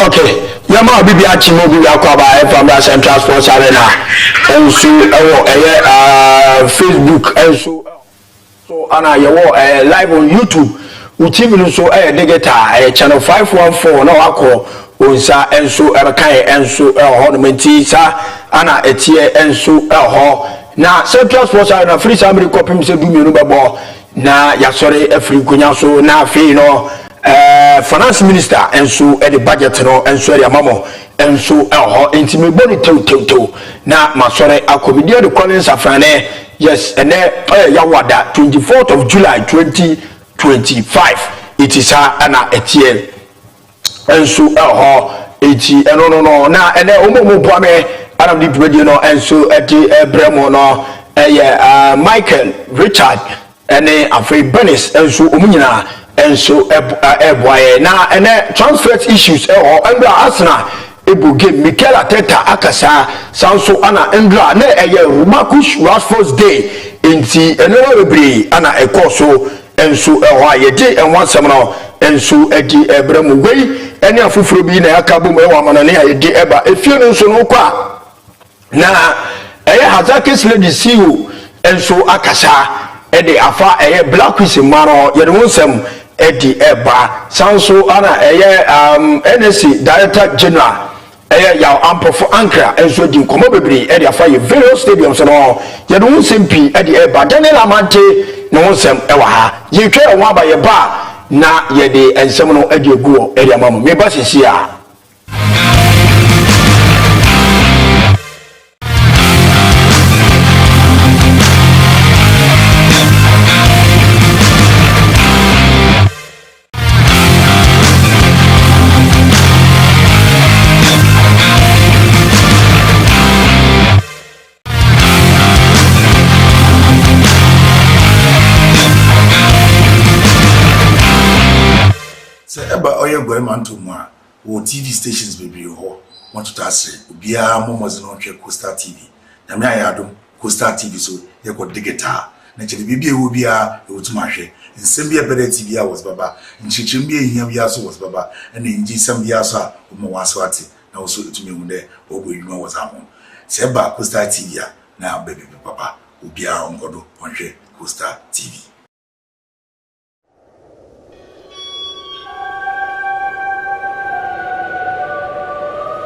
Okay, yama bibi achimo bibi akwaba from the Central Sports Arena. And so Facebook and so ana yawo live on YouTube. Uchimi so digita channel 514 na wako onsa enso ebekan enso honomenti sa ana etie enso ho na Central Sports Arena free samri kopim se du mienu bebo na yasore afri konya so na afi no finance minister enso the budget no enso ya mamo enso ho intime boni tew na masore akomidia de Collins Afrane yes ene yawada 24th of July 2025 it is ana etie enso ho eti no na ene omomo boame adam di radio no enso eti bremo no Michael Richard ene afei Benis enso omunyina enso eboye na ene transfer issues endra Arsenal ebu game Mikel Arteta akasa sanso ana endra na Marcus Rashford's day enti ene webri ana ekoso enso ayede enwansem no enso edi ebremu wei ene afufuro bi na yakabum ewamanane ayede eba efie no nso no kwa na Hazakis lady CEO enso akasa ede afa Black Queen maro yede wonsem edi eba sanso ana NSC Director General yaw ampofo Ankara enso di nkomo bebre ede afa ye various stadiums no yede wonsem pi ede eba Daniel Amante no wonsem ewa ha yetwe enwa ba ye ba na yede ensem no ede eguo ede amamu me ba sisi a eba oye gwema ntomu a wo TV stations bebre ho mototo ase obia momoze no hwe Costa TV na me ayadom Costa TV so ye ko digital na chede bibia wo bia e wotuma hwe nsem bia beda TV a was baba nchichim bia ehia bia so was baba na nji sam bia so a mo waso ate na wo so etumi hu de obo edwuma was amon se eba Costa TV a na bebe papa obia ongodo hwe Costa TV.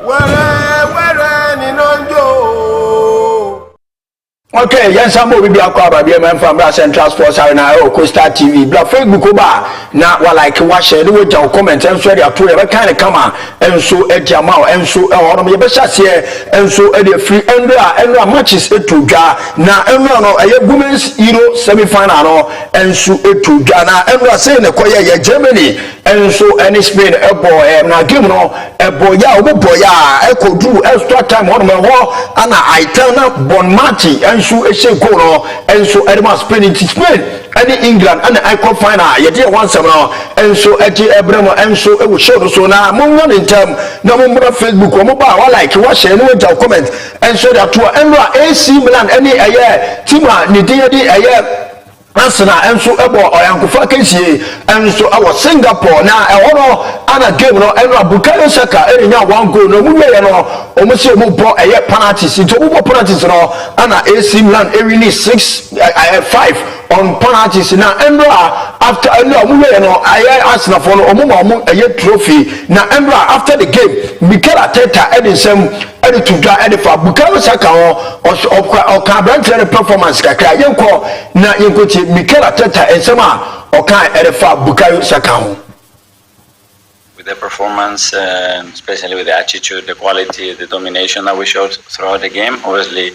Where ni nonjo. Okay, yes, I'm going to be a crowd from Central Sports Arena or Costa TV. But Facebook over now, while like watch it, with your comments and share your Twitter, kind of come on, and so at your mouth, and so on your best here, and so at the free and matches to Ga now, and no, a women's Euro semi final, and so to Ghana, and we are saying the Korea, Germany, and so any Spain, a boy, now give no a boy, I could do extra time on my wall, and I tell now Bon Marty, and so a shake and so Edma Spain into Spain and England and I could find out yet once now and so at Abramo and so it will show so now move on in term no more Facebook or mobile like watch and with your comment and so that to AC Milan any a year Tima Nidia a year Arsenal and so ebo oyankufa kensie and so our Singapore na ewono ana game no enra Bukayo Saka enya one goal no mu ye no omo se omo bo penalties into omo penalties no ana AC Milan ewini 5 on penalties na enra after omo ye no Arsenal for no omo trophy na enra after the game Mikel Arteta edisem to dra edifa Bukayo Saka o ka brand performance kakra yenko na yenko Mikel Arteta ensema okan edifa Bukayo Saka with the performance, especially with the attitude, the quality, the domination that we showed throughout the game, obviously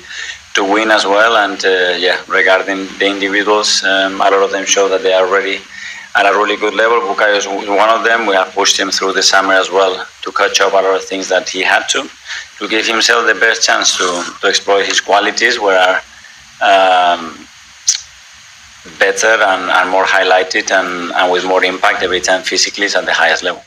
to win as well. And regarding the individuals, a lot of them show that they are already at a really good level. Bukayo is one of them. We have pushed him through the summer as well to catch up a lot of things that he had to give himself the best chance to exploit his qualities, where are better and more highlighted and with more impact every time physically is at the highest level.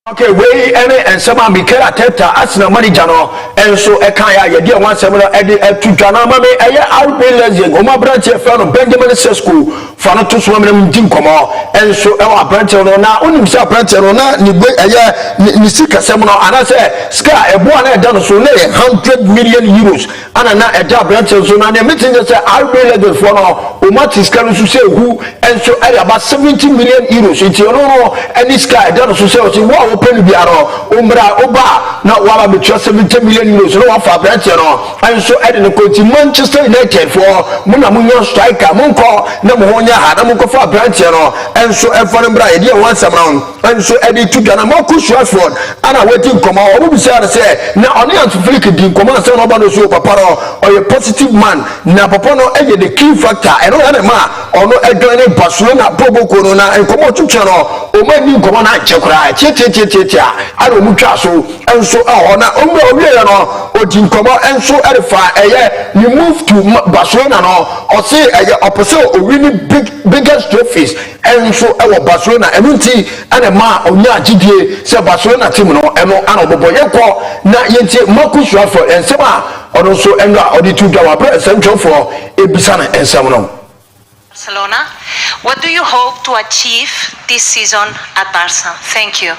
Okay, we and some Mikel Arteta Arsenal manager no and so e kan ya ye dey one sem no e to dwana ma me e RB Leipzig o ma branch e fa no Benjamin Sesko fa no to so me din komo and so e wa branch no na onim say branch no na ni gbe ni sika sem no ana say ska e bo na e da no so na 100 million euros ana na e da branch so na meeting say RB Leipzig for no o ma tiska no so say hu and so e about 70 million euros it no any ska e da no so say o open biaro umbra oba na wala be 70 million euros no one for branch no and so e dey go to Manchester United for muna munyo striker munko na mo honya ha na munko for branch no and so e for mbra e dey one sam round and so e dey to Ghana Marcus Rashford ana waiting come o bi say na oni Ansu Flick din come say no ba no so papa no or a positive man na papa no e dey the key factor e no na ma ono e join Barcelona bobo ko no na en come to no o ma ni come na chekura chechechechecha aro mutwa so enso ona omre owie no odin komo enso erifa eye you move to Barcelona no o say eye opposite o win biggest trophies enso e wo Barcelona enunti ane ma onya agidie say Barcelona team no eno ana obobo yekọ na yenti Marcus Rashford ensema ono so enra odi tu dawa pre central for ebisa na ensem no. Barcelona, what do you hope to achieve this season at Barca? Thank you.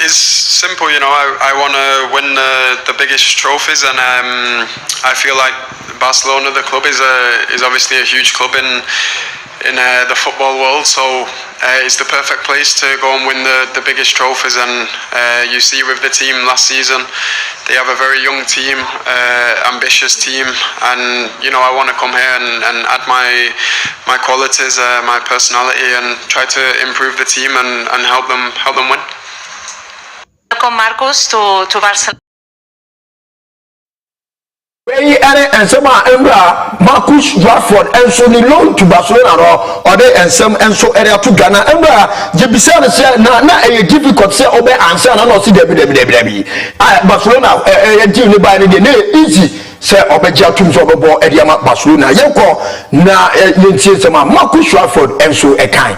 It's simple, you know. I want to win the biggest trophies, and I feel like Barcelona, the club, is obviously a huge club in the football world. So it's the perfect place to go and win the biggest trophies. And you see with the team last season, they have a very young team, ambitious team, and you know I want to come here and add my qualities, my personality, and try to improve the team and help them win. Welcome Marcus to Barcelona. Wey ensem a embra Marcus Rashford enso ni loan to Barcelona no or dey ensem enso area to Ghana embra jebisa ne say na e difficult say obe answer na no see debi Barcelona deal ni buy ni dey easy say obeja tum so obo ediama Barcelona yeko na yentie sema Marcus Rashford enso e kan.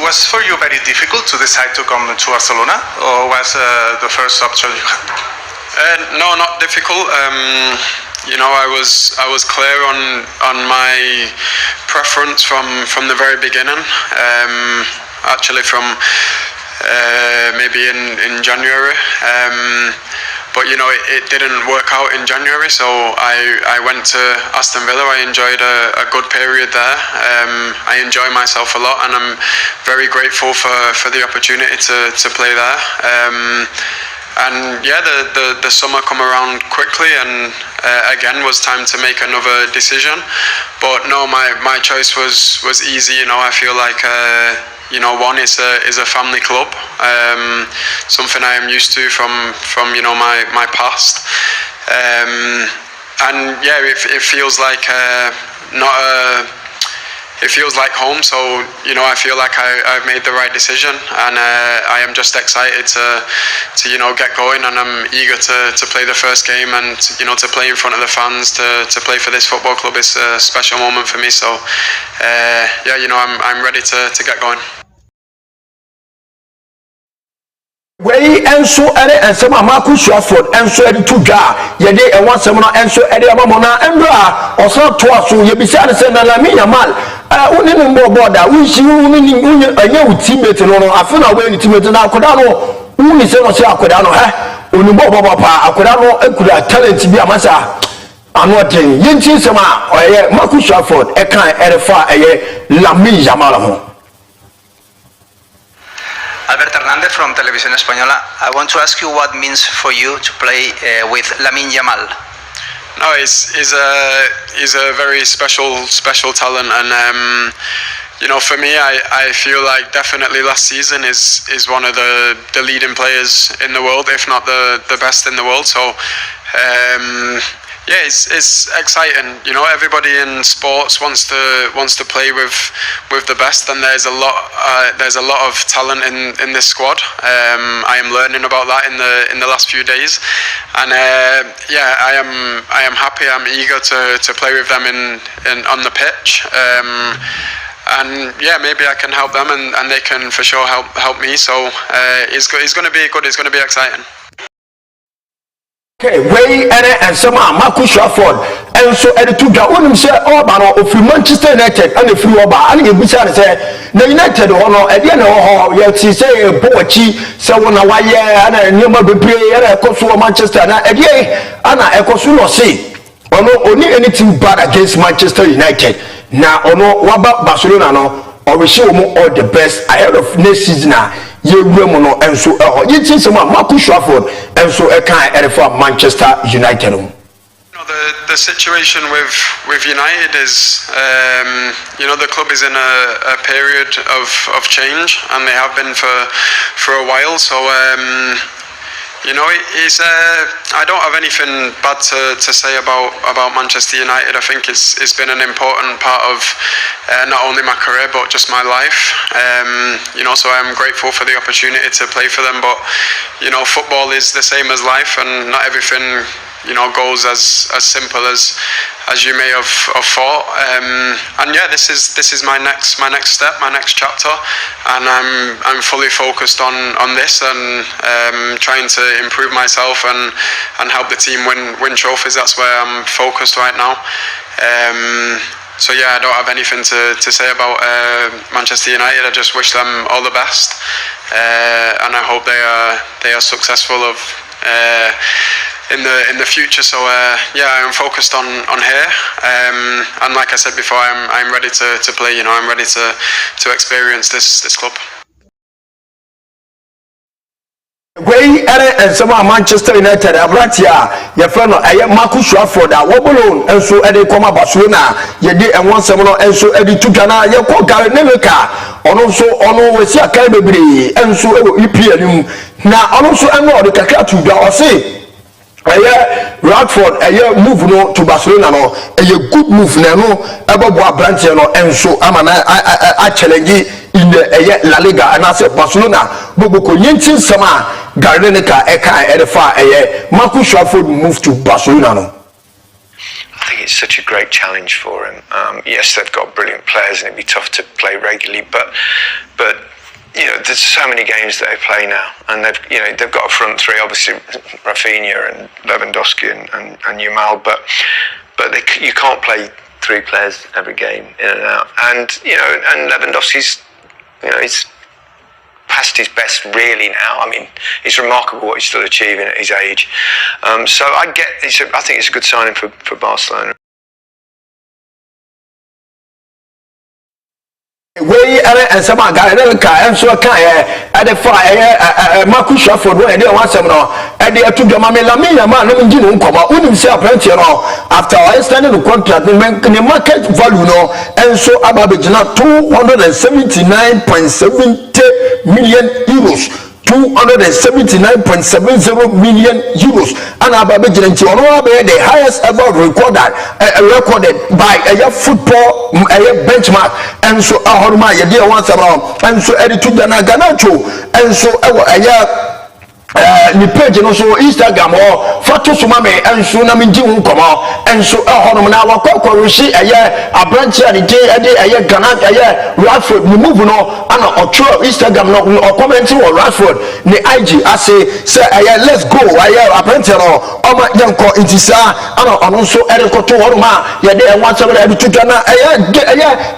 Was for you very difficult to decide to come to Barcelona, or was the first option you had? No, not difficult. You know, I was clear on my preference from the very beginning. Actually, from maybe in January. But you know, it didn't work out in January, so I went to Aston Villa. I enjoyed a good period there. I enjoy myself a lot, and I'm very grateful for the opportunity to play there. And yeah, the summer come around quickly, and again was time to make another decision. But no, my choice was easy. You know, I feel like you know, one is a family club, something I am used to from you know my past, and yeah, it feels like it feels like home. So you know, I feel like I've made the right decision, and I am just excited to you know get going, and I'm eager to play the first game, and you know to play in front of the fans, to play for this football club. It's a special moment for me. So yeah, you know, I'm ready to get going. Wey enso ere ensem a Marcus Rashford enso ere to dwa ye dey e wan sem no enso ere amamo na embra oso to aso ye bisa ne se na Lamine Yamal uni ni mbo border unshi uni ni anya u teammate no no afi na we ni teammate na akoda no uni se no se akoda no uni mbo pa akoda no ekura talent bi amasa ano den yenti sem a oye Marcus Rashford e kan ere fa eye Lamine Yamal ho. Albert Hernández from Televisión Española. I want to ask you what means for you to play with Lamine Yamal. No, he's a very special talent, and you know, for me, I feel like definitely last season is one of the leading players in the world, if not the best in the world. So yeah, it's exciting. You know, everybody in sports wants to play with the best, and there's a lot of talent in this squad. I am learning about that in the last few days, and yeah, I am happy. I'm eager to play with them on the pitch. and yeah, maybe I can help them, and they can for sure help me. So it's going to be good. It's going to be exciting. Okay, way and some Marcus Rashford and so at the two Gawon say Obano of Manchester United and if you are and you say the United or at the end of yet say a poetry so when a wire and a new play and a cost for Manchester and a day and a cosuno say or no only anything bad against Manchester United now or no what about Barcelona no or we show more all the best ahead of next season ye no and so ye think some Marcus Rashford and so a kind of Manchester United. The situation with United is the club is in a period of change, and they have been for a while. So it's I don't have anything bad to say about Manchester United. I think it's been an important part of not only my career but just my life. So I'm grateful for the opportunity to play for them. But football is the same as life, and not everything goes as simple as you may have thought. And yeah, this is my next step, my next chapter, and I'm fully focused on this and trying to improve myself and help the team win trophies. That's where I'm focused right now. So yeah, I don't have anything to say about Manchester United. I just wish them all the best, and I hope they are successful in the future. So yeah, I'm focused on here, and like I said before, I'm ready to play. I'm ready to experience this club. Way and some Manchester United Abratia, your friend Marcus Rashford, Wobble, and so Eddie Coma Barcelona, ye did and one seminar, and so Eddie Tukana, your call Gary Nemeka, and also on with your Calibri, and so EPLU. Now, also I know the Kakatu, or say. Radford move no to Barcelona no a good move na no ebobo branch no enso amana I challenge in the La Liga and I say Barcelona boboko yentin sama Gardenica eka edefa Marcus Rashford move to Barcelona no. I think it's such a great challenge for him. Yes, they've got brilliant players and it'd be tough to play regularly, but there's so many games that they play now, and they've got a front three, obviously Rafinha and Lewandowski and Yamal, but you can't play three players every game in and out, and Lewandowski's he's past his best really now. I mean, it's remarkable what he's still achieving at his age. So I think it's a good signing for Barcelona. Way and some guy and so at the fire Marcus Rashford when they want some and they took the Mamma Lamina man no come wouldn't say plenty after I extended the contract the market value and so about 279.70 million euros. 279.70 million euros and Ababijinti on the highest ever recorded by a football benchmark, and so Ahorma Yadia once around, and so Editu Ganacho, and so the page and also Instagram or Fatu Sumame and Sunamiji Unkoma, and so Ahormana Wakoko, a branch and a Ghana, Radford, the move no, and or true Instagram or commenting or Radford, the IG, I say, let's go, I apprentice or my young call Intisa, and also Erico to Horma, Yade, once over to Ghana,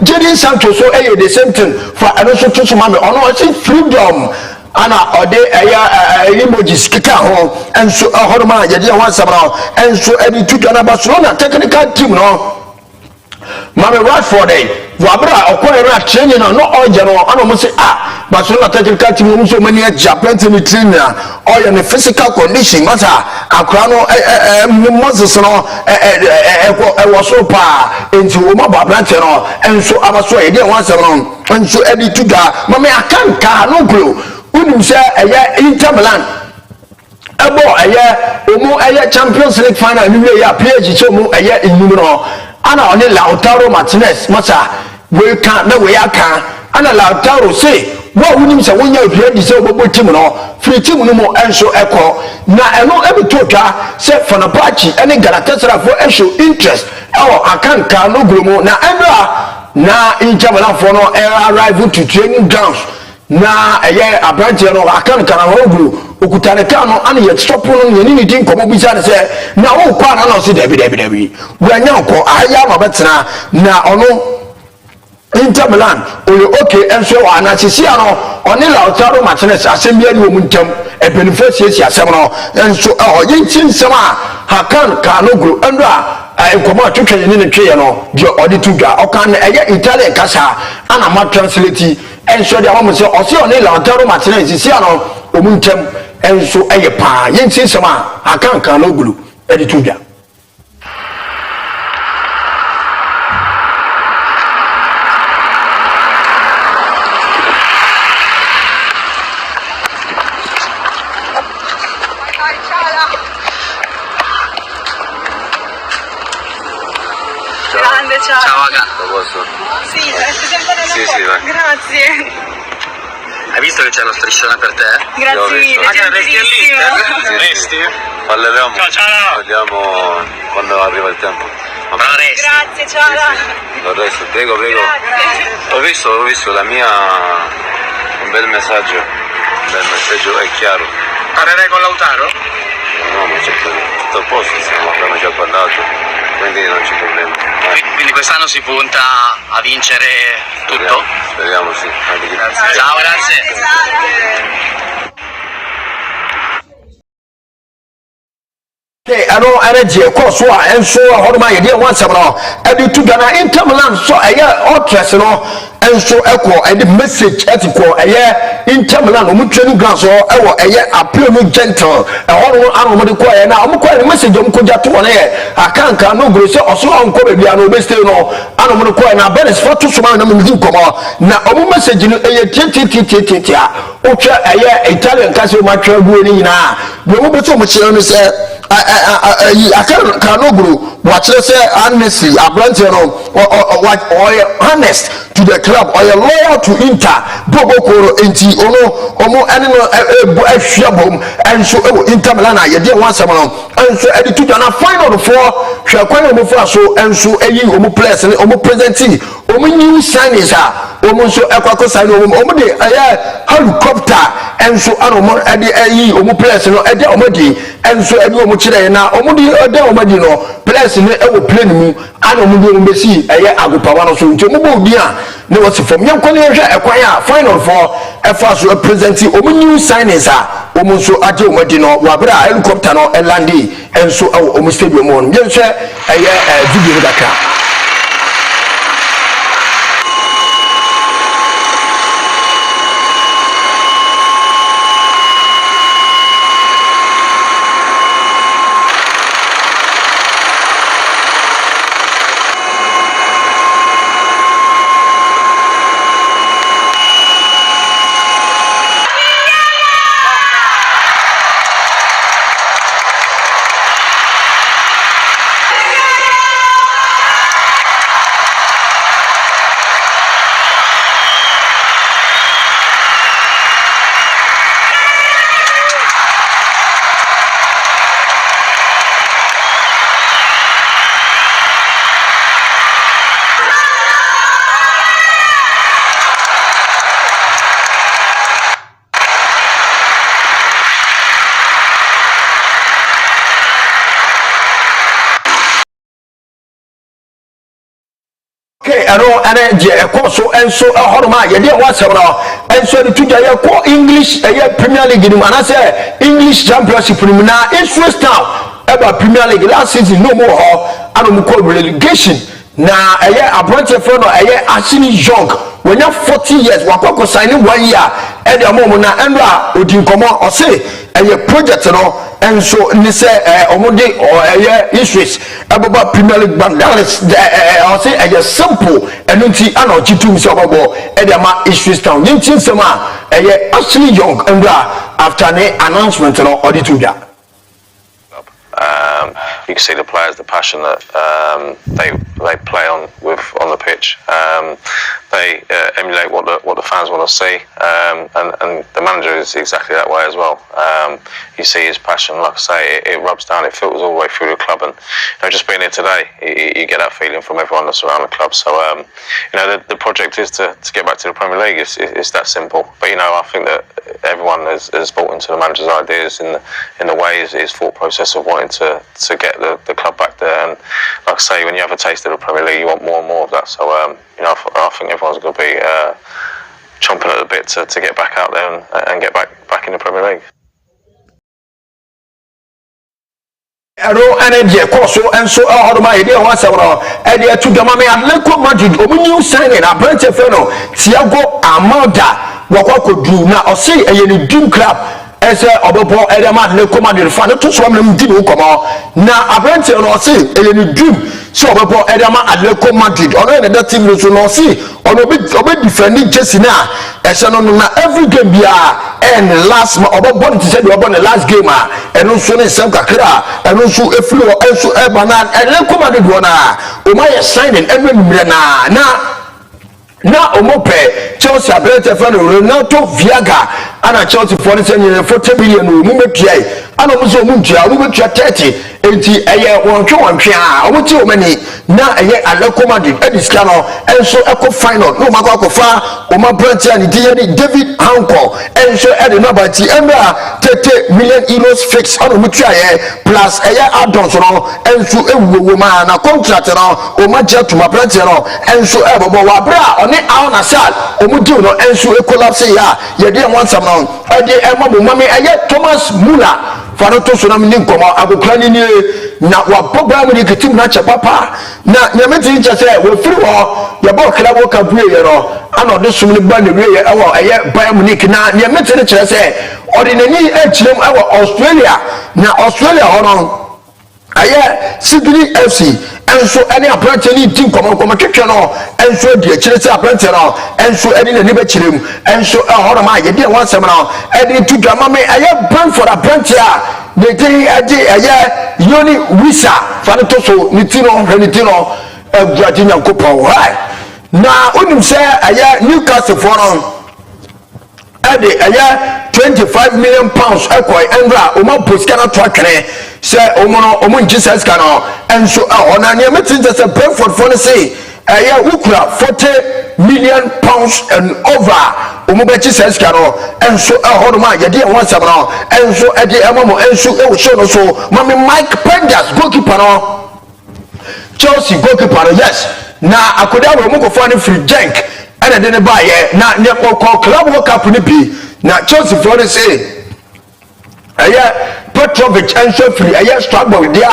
Jenny Santos, so the same thing for and also to Sumame, or no, I say freedom. Ana ode emojis kika ho enso ahoroma ye dey wan sabra enso edi tudana Barcelona technical team no Mame Radford wabra okoyera training no oje no ana mo say Barcelona technical team mo so many Japan team trainer or your physical condition matter akra no Moses no was so pa into mo branch no enso abaso ye dey wan sabra enso edi tuda mame akanka no glo unim say Inter Milan ebo Champions League final ni we ya PSG che mu enum no ana oni Lautaro Martinez masa we kan na we aka ana Lautaro say wo unim say wonya obiadi say obobo team no free team no mo enso eko na eno ebitotwa say Fenerbahce ene Galatasaray for show interest akanka no gromo na ebra na Inter Milan for no arrive to training grounds na abranche no akan Calhanoglu okutane ka no ane ye stop no ye ni din komo bisa ne se na wo kwa na no se debi wanya ko aya ma betena na ono Inter Milan oyo okay enso wa na sisia no oni Lautaro Martinez asembia ni omuntam ebenefesie asem no enso yintin sema Hakan Calhanoglu endo a enkomo atwetwe ni ntwe no de odi tuga okan Italian kasa ana ma translate enso de awon se o se oni Lautaro Martinez sisia no omuntam enso pa yintin sema Hakan Calhanoglu edi tuga. Ciao Aga. Sì, sì, grazie. Hai visto che c'è la strisciona per te? Grazie mille, gentilissimo. Resti? Parleremo. Ciao. Vediamo quando arriva il tempo. Grazie, ciao. Lo resto, prego. Grazie. Ho visto la mia, un bel messaggio è chiaro. Parlerei con Lautaro? No, ma c'è tutto a posto, abbiamo già parlato, quindi non c'è problema. Quindi quest'anno si punta a vincere tutto? Speriamo sì. Grazie. Ciao, grazie. ano energy course wa enso hodoma ye dey wan sabro e to Ghana Inter Milan so otres no enso ekọ e message etiko Inter Milan o training ground so appeal no gentle e hono anu mo de ko na o ko message o ko jato na Hakan Calhanoglu so oso onko be bia no be stay no anu mo de ko na Benes photo so ma na mo din komo na o message no titi o twa Italian kase o ma twa bu ni na be mo be so mo kire no se Hakan Calhanoglu watch say honestly abrante no or honest to the club or loyal to Inter Bobokoro enti omo ene no ahwabom enso Inter Milan na ye dey wan sam no enso edi to na final for hwakwan omo fa so enso omo players ne omo presenting omo new signings omo so ekwako sign omo de helicopter enso anomo edi omo players no edi omo di enso edi omo kire na omo di edi omo di no players ne ewo plane mu anomo di omo besi agopawa no so nti omo bo bi a ne was from yankwane hwe ekwan a final for efa so presenting omo new signings omo so ade omo di no wabra helicopter no landi enso omo stadium on yenhwe video dakra. ene je ekoso enso horoma ye dey wan sabro enso de tuja ye ko English Premier League ni manase English Championship ni na Ipswich Town eba Premier League last season no more anu ko relegation na abroad for no Ashley Young when you 40 years wakoko sign 1 year e dey mo na enra odin komo o say project no enso ni say omode Ipswich eba Premier League band that is o say simple enunti ana o chitu so bobo e dey ma Ipswich Town yintin sema Ashley Young enra after the announcement no audituja. You can see the players, the passion that they play on the pitch. they emulate what the fans want to see, and the manager is exactly that way as well. You see his passion, like I say, it rubs down, it filters all the way through the club, and just being here today, you get that feeling from everyone that's around the club. So the project is to get back to the Premier League. It's that simple. But I think that everyone has bought into the manager's ideas in the way his thought process of wanting to get the club back there. And like I say, when you have a taste of the Premier League, you want more and more of that. So I think everyone's going to be chomping at the bit to get back out there and get back in the Premier League. Ero energy course and so all my idea was about idea to the Mami Atletico Madrid new signing a branch of Thiago Almada what could do now or say a dream club as a Obopo Edamat Atletico Madrid fan to swim them didn't come out now a branch or say a dream so Obopo Edamat Atletico Madrid or that team will not see or a bit defending Jesse now as every game be and last Obopo said we won the last game and also some kakra and also a flow also a banana and Atletico Madrid wana Umaya signing every na omope Chelsea abete fan Renato Viaga ana Chelsea for the 40 million mu metua ana mo so mu ntua mu metua 30 enti eye wonhwe wonhwe a omuti omani na eye Atletico Madrid ediska no enso eko final no makwa fa oma branch and David Hanko enso ede no bati emra 30 million euros fix ana mutua ye plus eye add-ons no enso ewuwo ma na contract no oma jetuma branch no enso ebobo wa bra ne Al Nassr omudi no enso e collapse ya ye dey one some now e dey emamu mame eye Thomas Muller fanoto so na mni nkomo agokra ni na wa bobra mu ni kitim na che papa na nyameti nche se we free wo ye bo kla wo ka bue ye no ana de sum ni ba ne we ye ewo eye Bayern Munich na nyameti ne kire se ordinary e kirem ewo Australia na Australia hono aye Sydney FC enso any apprentice ni team komo twetwe no enso de kire se apprentice no enso eni na ni be kirem enso hono ma ye de wan sem no eni to dwama me aye Brentford apprentice de dey aye Yoni Wissa fanoto so ni tino renitino Brady Nyankopon right na unim se aye Newcastle for no ade aye 25 million pounds ekoi enra o ma poskana to akene se omo Jesus kana enso ona ne metin se Brentford for say aye ukura 40 million pounds and over omo be Jesus kana enso hodoma ye de won sam no enso ade emamo enso e wo show no so mami Mike Penders goalkeeper no Chelsea goalkeeper no yes na akoda wo mo ko fa ne free Genk ana de ne ba ye na ne ko club World Cup ni bi na Chelsea for the say Petrovic enso free Strasbourg dia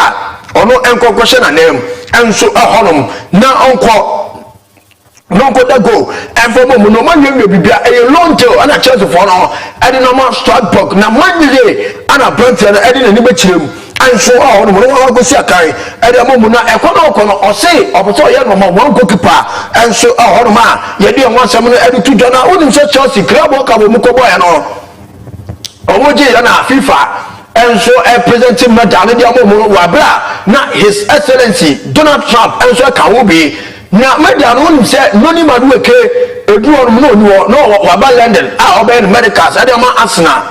ono enko question na name enso ahonom na onko da go enfomo mu no manwe bibia long tail ana Chelsea for no edi no ma Strasbourg na manwe ana Brentford na edi na ni bechirem enso ahonom no wa go si akai edi amomu na ekono o say oboto ye no ma one goalkeeper enso ahonom a ye de won asem no edi to dona onim se Chelsea club World Cup mu ko boy no omoje ya na FIFA enso presenting medal de amomu wa bra na His Excellency Donald Trump enso ka wo bi na medal no onim se noni madu eke edu onum no wa ba London a oba en medicals ade ma Arsenal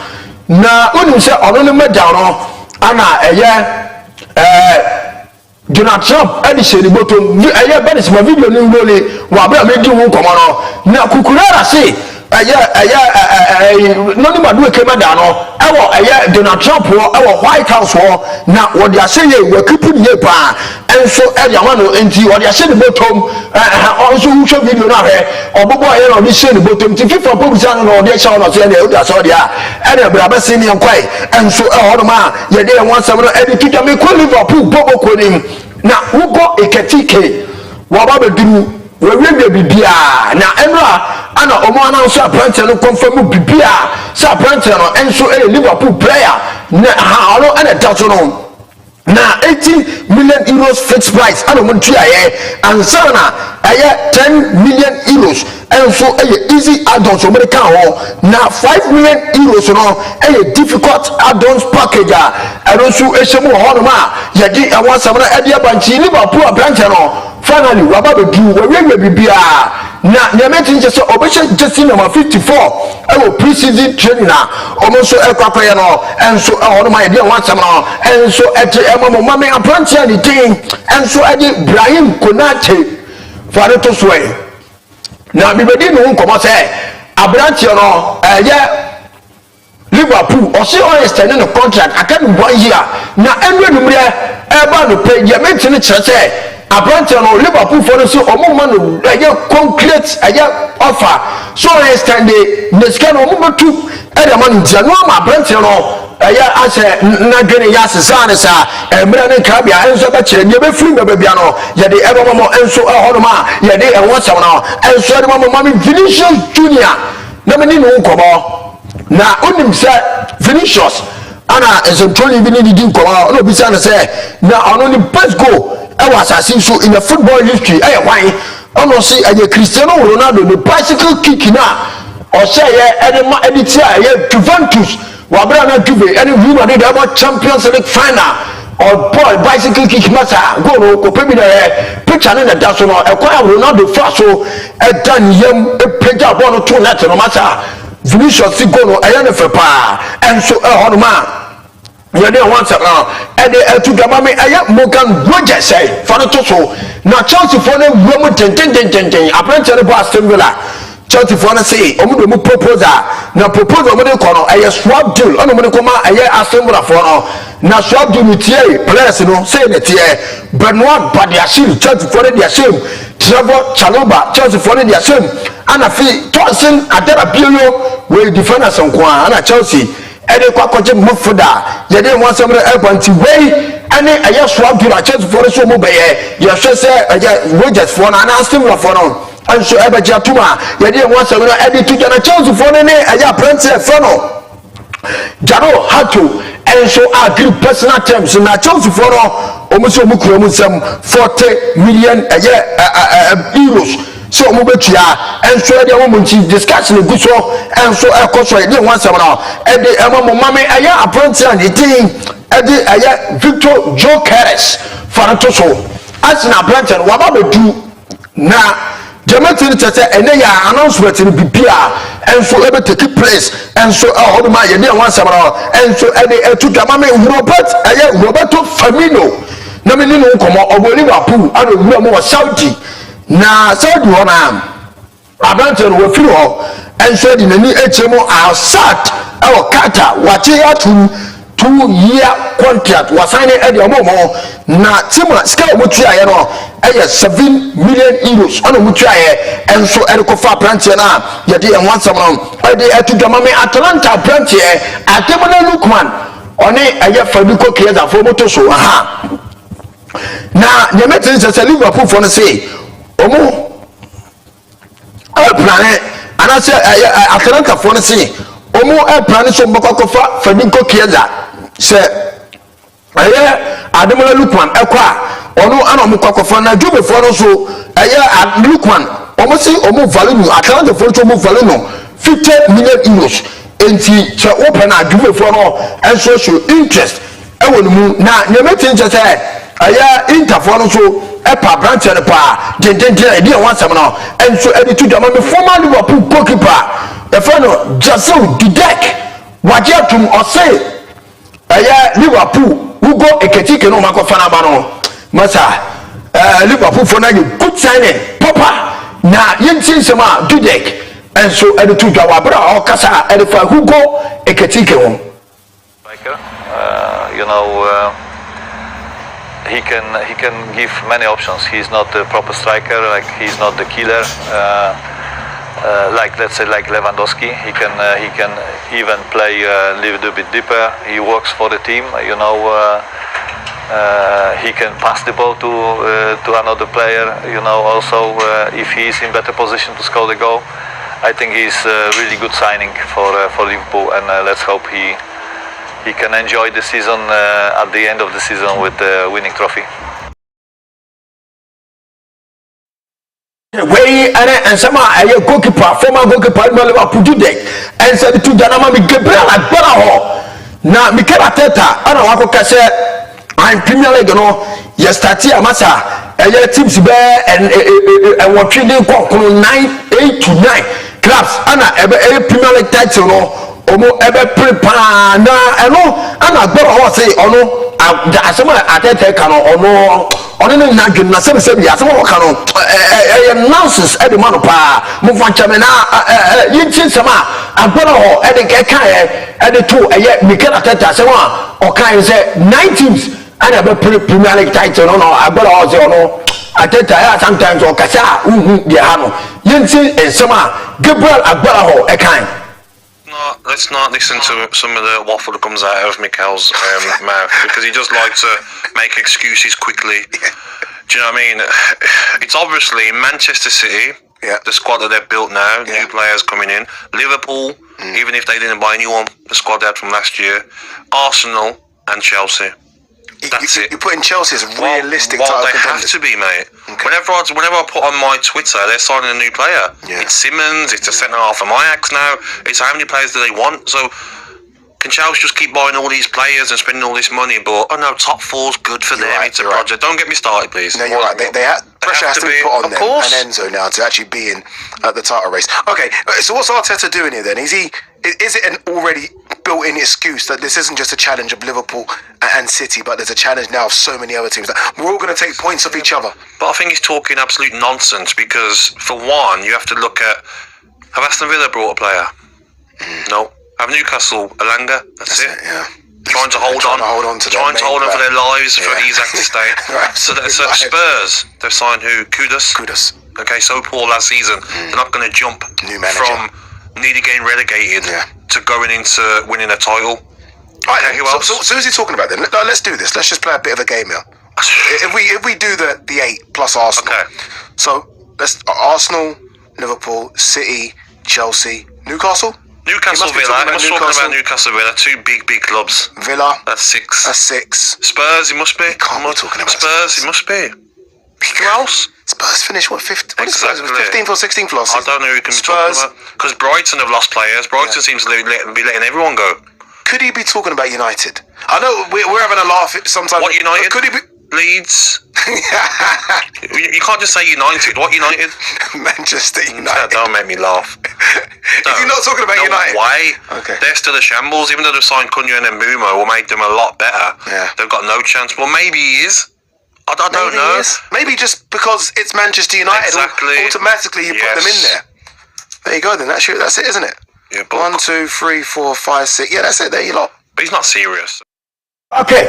na onim se ono ne medal no ana Donald Trump edi sheri bottom benis ma video ni ngole wa bra me di won komo no na kukurara se noni madu eke medal no ewo Donald Trump wo White House wo na wo dia se ye wa kipu ni pa enso edi amano enti wo dia se ni bottom onso hu show video na he obobo ye no ni se ni bottom ti FIFA publisher no wo dia show no se na o dia so dia edi bra ba se ni enkwai enso ho ma ye de won sam no edi tuja me ko Liverpool bobo ko nim na ugo eketike wo ba be duru we bibia na enra ana omo announce apprentice no confirm bibia sa apprentice no enso Liverpool player na ha no ana tato no na 18 million euros fixed price ana mo tua ye ansana aye 10 million euros enso easy add-ons o American ho na 5 million euros no difficult add-ons package enso ehemu ho no ma ye di awon samana e di abanchi Liverpool apprentice no finally waba be du we bibia na nyameti nche so obeshe just number 54 ewo pre-season training na omonso ekwakoye no enso ehono ma yede wansam no enso ete emamo mame aprantia ni tin enso ade Ibrahim Konache fare to so e na bibedi no nkomo se abrantia no Liverpool also extending the contract akan 1 year na enwe numre eba no pay ye menti ne kire se abrantia no Liverpool for so omoma no concrete offer so extend the scan omoma tu eda man ntia no ma abrantia no ase na dwene ya sesa ne sa emre ne krabia enso ba kire ye be free be bia no ye de eba momo enso ehono ma ye de enwo sam no enso de momo mami Vinicius Junior na meni no nkomo na onim se Vinicius ana ezentoli bi ni di nkomo no bi sa na se na ono ni best goal e was assassin so in the football history why ono si Cristiano Ronaldo the bicycle kick na o se editia Juventus wa bra na Juve any Real Madrid about Champions League final or boy bicycle kick masa go no ko pemi na picture na da so no e kwa Ronaldo fa so e dan yam e pega ball no to net no masa Vinicius go no e na fe pa enso e hono ma ye dey want now e dey to gamame Morgan Rogers say for to so na Chelsea for na wo ten apprentice no Aston Villa Chelsea for na say omo do proposal na proposal omo dey kono swap deal ono mo dey koma Aston Villa for no na swap deal tie players no say na tie Benoit Badiashile Chelsea for their shame Trevor Chalobah Chelsea for their shame ana fi Tosin Adarabioyo we defenders nko ana Chelsea ede kwa koje mufuda yede wansamre ekwanti we ane swap deal Chelsea for so mo beye ye hwe se Rogers for na Aston Villa for no anso ebeji atuma yede wansamre ede tuja na Chelsea for ne apprentice for no Jaro Hato enso agree personal terms na Chelsea for no omuso mukuro musem 40 million euros so mo betua enso de mo munchi discussion gu so enso ekoso de wansam na e de mo mame apprentice and tin e de Victor Jokeres farato so asina apprentice wa ba bedu na Jamatin tete ene ya announcement ni bibia enso ebe take place enso ahodo ma ye de wansam na enso e de etu gamame Roberto Firmino na me ni no komo obo Liverpool ado wura mo Saudi na Saudi wona abanter wo firi ho enso di nani echemo Al-Sadd e Qatar wache ya 2-year contract wasane e de omo na tima scale mutua ye no e 7 million euros ono mutua ye enso e ko fa branch na ye de enwansam no e de etudwamame Atalanta branch ye Ademola Lookman one e Fabico Chiesa for moto so aha na nyemetin se Liverpool for no say omo plan anase Atalanta for no say omo plan so mbakọ fa Fabico Chiesa se Ademola Lookman ekwa ono ana omo kwakofa na Juve for no so Lookman omo say omo value Atalanta for so omo value 50 million euros enti che open na Juve for no enso show interest ewo mu na nyemetin se Inter for no so epa branch ne pa den e wansam no enso editu dama me former Liverpool goalkeeper the fellow Jason Didek wajetum ose Liverpool who go eketike no makofa na ba no masa Liverpool for na good signing papa na yintin sema Didek enso editu dawa bra o kasa edifa who go eketike ho you know he can give many options. He's not a proper striker, like he's not the killer, like let's say like Lewandowski. He can even play a little bit deeper. He works for the team, you know. He can pass the ball to another player, you know. Also, if he is in better position to score the goal, I think he's a really good signing for Liverpool, and let's hope he can enjoy the season at the end of the season with the winning trophy. Way and some goalkeeper, former goalkeeper, Liverpool today, and said to Janama Gabriel at Balaho. Now, Mikel Arteta, I don't want to say I'm Premier League, you know, yɛ start amasa ɛyɛ teams bɛ ɛwɔ twene kɔnkɔn 8 to 9 clubs ana ɛbɛ Premier League title no ɔmo ɛbɛ prepare na ɛno ana gbɔdɔ hɔ sɛ ɔno asɛm a atɛtɛ ka no ɔno ne na dwene na sɛbi asɛm a wɔka no ɛyɛ nonsense ɛde ma no paa mofa nkyɛme na yɛnkyi nsɛm a agbɔdɔ hɔ ɛde kɛkaeɛ ɛde to ɛyɛ Mikel Arteta asɛm a ɔkaeɛ sɛ 9 teams ana ɛbɛ Premier League title no agbɔdɔ hɔ sɛ ɔno Arteta ɛyɛ sometimes ɔkasa a wohu deɛ ha no yɛnkyi nsɛm a Gabriel agbɔdɔ hɔ ɛkae. Let's not listen to some of the waffle that comes out of Mikel's mouth, because he does like to make excuses quickly. Do you know what I mean? It's obviously Manchester City, the squad that they've built now, new players coming in. Liverpool, even if they didn't buy anyone, the squad they had from last year. Arsenal and Chelsea. That's it. You're putting Chelsea as realistic title contenders. They have to be, mate. Okay. Whenever I put on my Twitter, they're signing a new player. Yeah. It's Simmons, it's a centre half from Ajax now. It's how many players do they want? So can Chelsea just keep buying all these players and spending all this money? But top four's good for them. It's a project. Don't get me started, please. No, you're right. Pressure has to be put on them and Enzo now to actually be in the title race. Okay, so what's Arteta doing here then? Is it an already built-in excuse that this isn't just a challenge of Liverpool and City, but there's a challenge now of so many other teams that we're all going to take points off each other? But I think he's talking absolute nonsense, because for one, you have to look at, have Aston Villa brought a player? No. Have Newcastle Elanga? That's it. Trying to hold on for their lives for Isak to stay. So Spurs, they've signed who? Kudus. Okay, so poor last season. They're not going to jump from nearly getting relegated to going into winning a title. Okay, who else? So who's he talking about then? Let's do this. Let's just play a bit of a game here. If we do the 8 plus Arsenal. Okay. So let's Arsenal, Liverpool, City, Chelsea, Newcastle. Newcastle Villa. He must be talking about Newcastle Villa. 2 big clubs. Villa. That's 6. That's 6. Spurs. He must be. Can't be talking about Spurs. He must be. Who else? Spurs finished what 15th? Exactly. 15th or 16th last season. I don't know who he can be talking about. Because Brighton have lost players. Brighton seems to be letting everyone go. Could he be talking about United? I know we're having a laugh sometimes. What United? Could he be? Leeds. You can't just say United. What United? Manchester United. Don't make me laugh. Is he not talking about United? No way. Okay. They're still a shambles. Even though they've signed Cunha and Mbeumo, will make them a lot better. Yeah. They've got no chance. Well, maybe he is. I don't know. Maybe just because it's Manchester United, automatically you put them in there. There you go. Then that's it, isn't it? Yeah. But 1, 2, 3, 4, 5, 6. Yeah, that's it. There you lot. But he's not serious. Okay,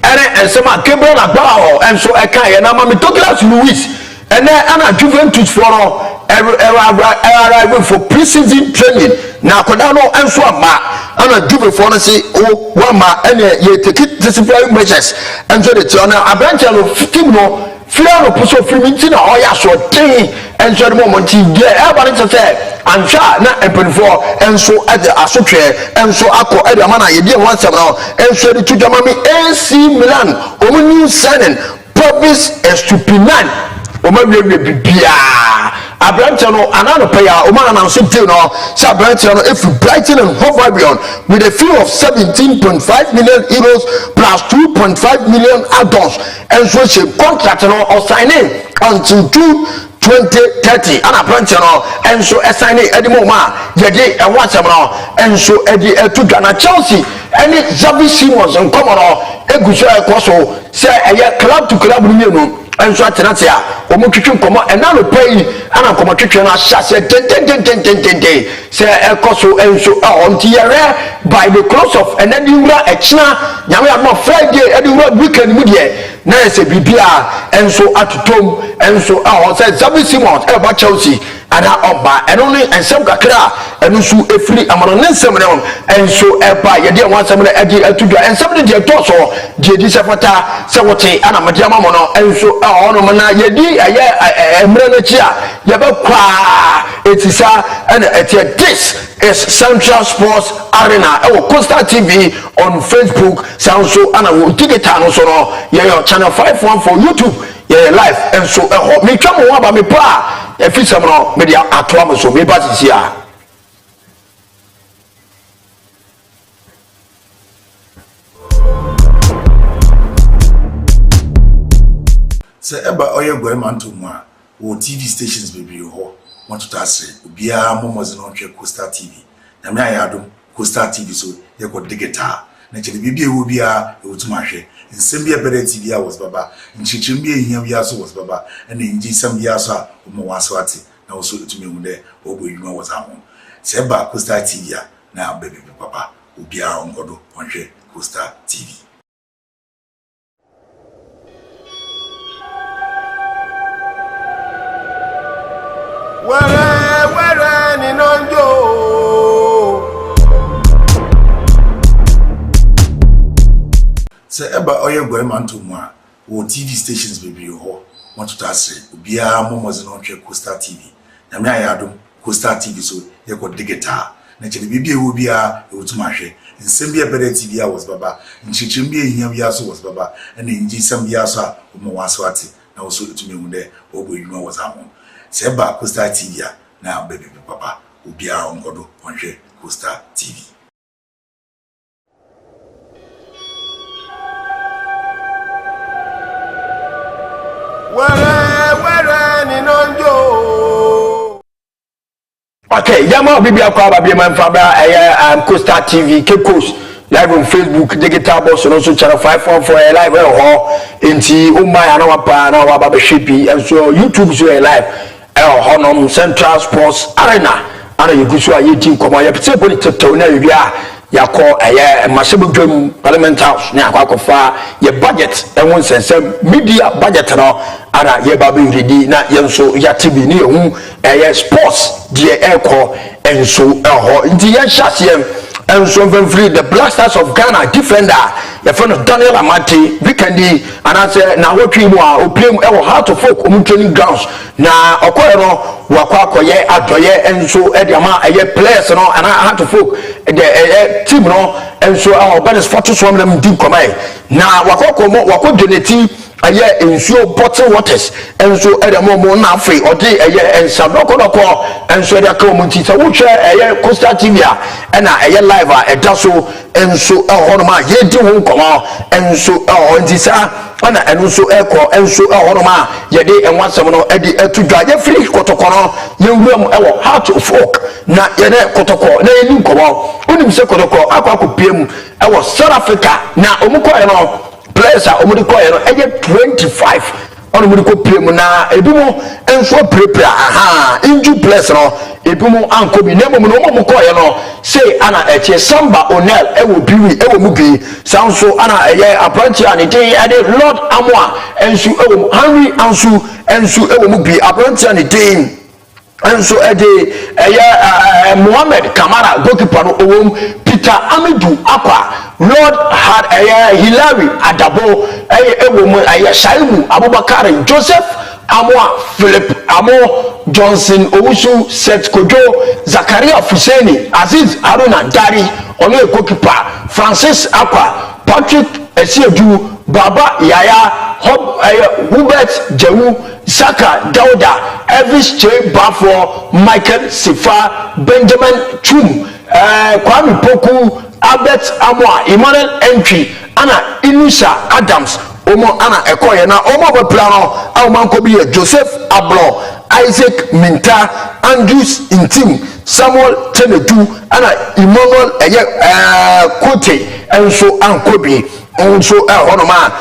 and some Gabriel Agbao and so I can't. And I'm Douglas Luiz, and then I'm Juventus for arriving for pre-season training. Now, Kodano and so I'm a Juventus for say, oh, one and you take it disciplinary measures. And so it's on a branch of 15 no. Fiano puso filmintina oya so ten and so the moment yeah everybody to say I'm sure na empenfo and so at the asotwe and so akọ e the man ye dey one seven now and so the to Germany AC Milan omo new signing Provis Estupinan omo we bibia Abrante no anano pay omo announce deal no say Abrante no if Brighton and Hove Albion with a fee of 17.5 million euros plus 2.5 million add-ons and so she contract no or signing until 2030 and Abrante no and so signing at the moment yede e want am no and so e to Ghana Chelsea any Xavi Simons and come on eguso e koso say e club to club ni no and so atenatia omo twetwe komo and now pay ana komo twetwe na say ten say e koso and so on tiere by the close of and then you a china nyame am Friday and you weekend mu de na say bibia and so atotom and so say Xavi Simons e ba Chelsea ana oba and only and some kakra and so efri amano nsem ne on and so e ba ye de wan sem na agi atudwa and some de to so de di sefata se wote ana madiama mo no and so ono mana ye di aye emre na chi a ye ba kwa etisa and this is Central Sports Arena Costa TV on Facebook sound so ana wo digital no so no ye your channel 514 YouTube ye live and so me twa mo ba me pa e fi sam no me dia atoa so me ba tisia Say eba oye man to mo wo TV stations bebree ho want to ase obia momozi no hwe Coastal TV na me ayadom Coastal TV so ye ko digital na chele bibia wo bia e wotuma hwe nsem bia bere TV a was baba nchichim bia ehia bia so was baba na nji sam bia so a mo waso ate na wo so etumi hu de obo edwuma was ahon se eba Coastal TV a na bebe papa obia ongodo hwe Coastal TV. Where ni nonjo. Say eba oye man to mo wo TV stations bebree ho want to ase obia momozi no hwe Coastal TV na me ayadom Coastal TV so ye ko digital na chele bibia wo bia e wotuma hwe nsem bia bere TV a was baba nchichim bia ehia bia so was baba na nji sam bia so a mo waso ate na wo so etumi hu de obo edwuma was ahon se ba Coastal TV a na bebe papa obia ongodo hwe Coastal TV. Where ni nonjo. Okay, yama bibia kwa ba bia man fa bra Coastal TV Kekos live on Facebook digital boss no so channel 514 live ho enti umma na wapa na wa ba shepi and so YouTube so live honom Central Sports Arena ana yugusu aye team komo ya pete boni tetew na bibia yakọ Masebo Dwam Parliament House na akwakofa ye budget enwon sensem media budget no ara ye ba be ready na ye nso ya TV ni ehu sports die ekọ enso eho nti ye hyasem enso free the Black Stars of Ghana defender ye friend Daniel Amate weekend and say na wotwi mu a oplem ewo Heart of Folk training grounds na okoye no wakwakoye adoye enso ediama players no and Heart of Folk the team no enso Benes Fortress one them deep komai na wako donate ensuo bottle waters enso ediamo mo na afei odi ensa dokodoko enso dia ka omunti sa wohwe Coastal TV a na live a edaso enso honoma ye di ho komo enso ndisa ana enso ekọ enso honoma ye de enwasem no edi etudwa ye free kotokono ye nwuram ewo Heart of Folk na ye ne kotoko na ye ni komo onim se kotoko akwakopiem ewo South Africa na omukoye no players are omudi koye no 25 ono mudi ko piem na ebimu enso prepare inju players no ebimu ankobi na mum no mum koye no say ana eche Samba Onel ewo biwi ewo mugi sanso ana apprentice and dey Lord Amwa enso ewo Henry enso ewo mugi apprentice and dey enso Mohamed Kamara goalkeeper no owom Peter Amidu Akwa Lord had Hilary Adabo Shaibu Abubakar Joseph Amwa Philip Amo Johnson Owusu Seth Kojo Zakaria Fuseni Aziz Haruna Dari Ole goalkeeper Francis Akwa Patrick Esiedu Baba Yaya Hubert Jewu Saka Dauda Elvis J Bafo Michael Sifa Benjamin Chum Kwame Poku Albert Amwa Emmanuel Entry ana Inusa Adams omo ana ekoye na omo be plano awmanko bi Joseph Ablo Isaac Minta Andrews Intim Samuel Tenedu ana Emmanuel Kote enso ankobi enso honoma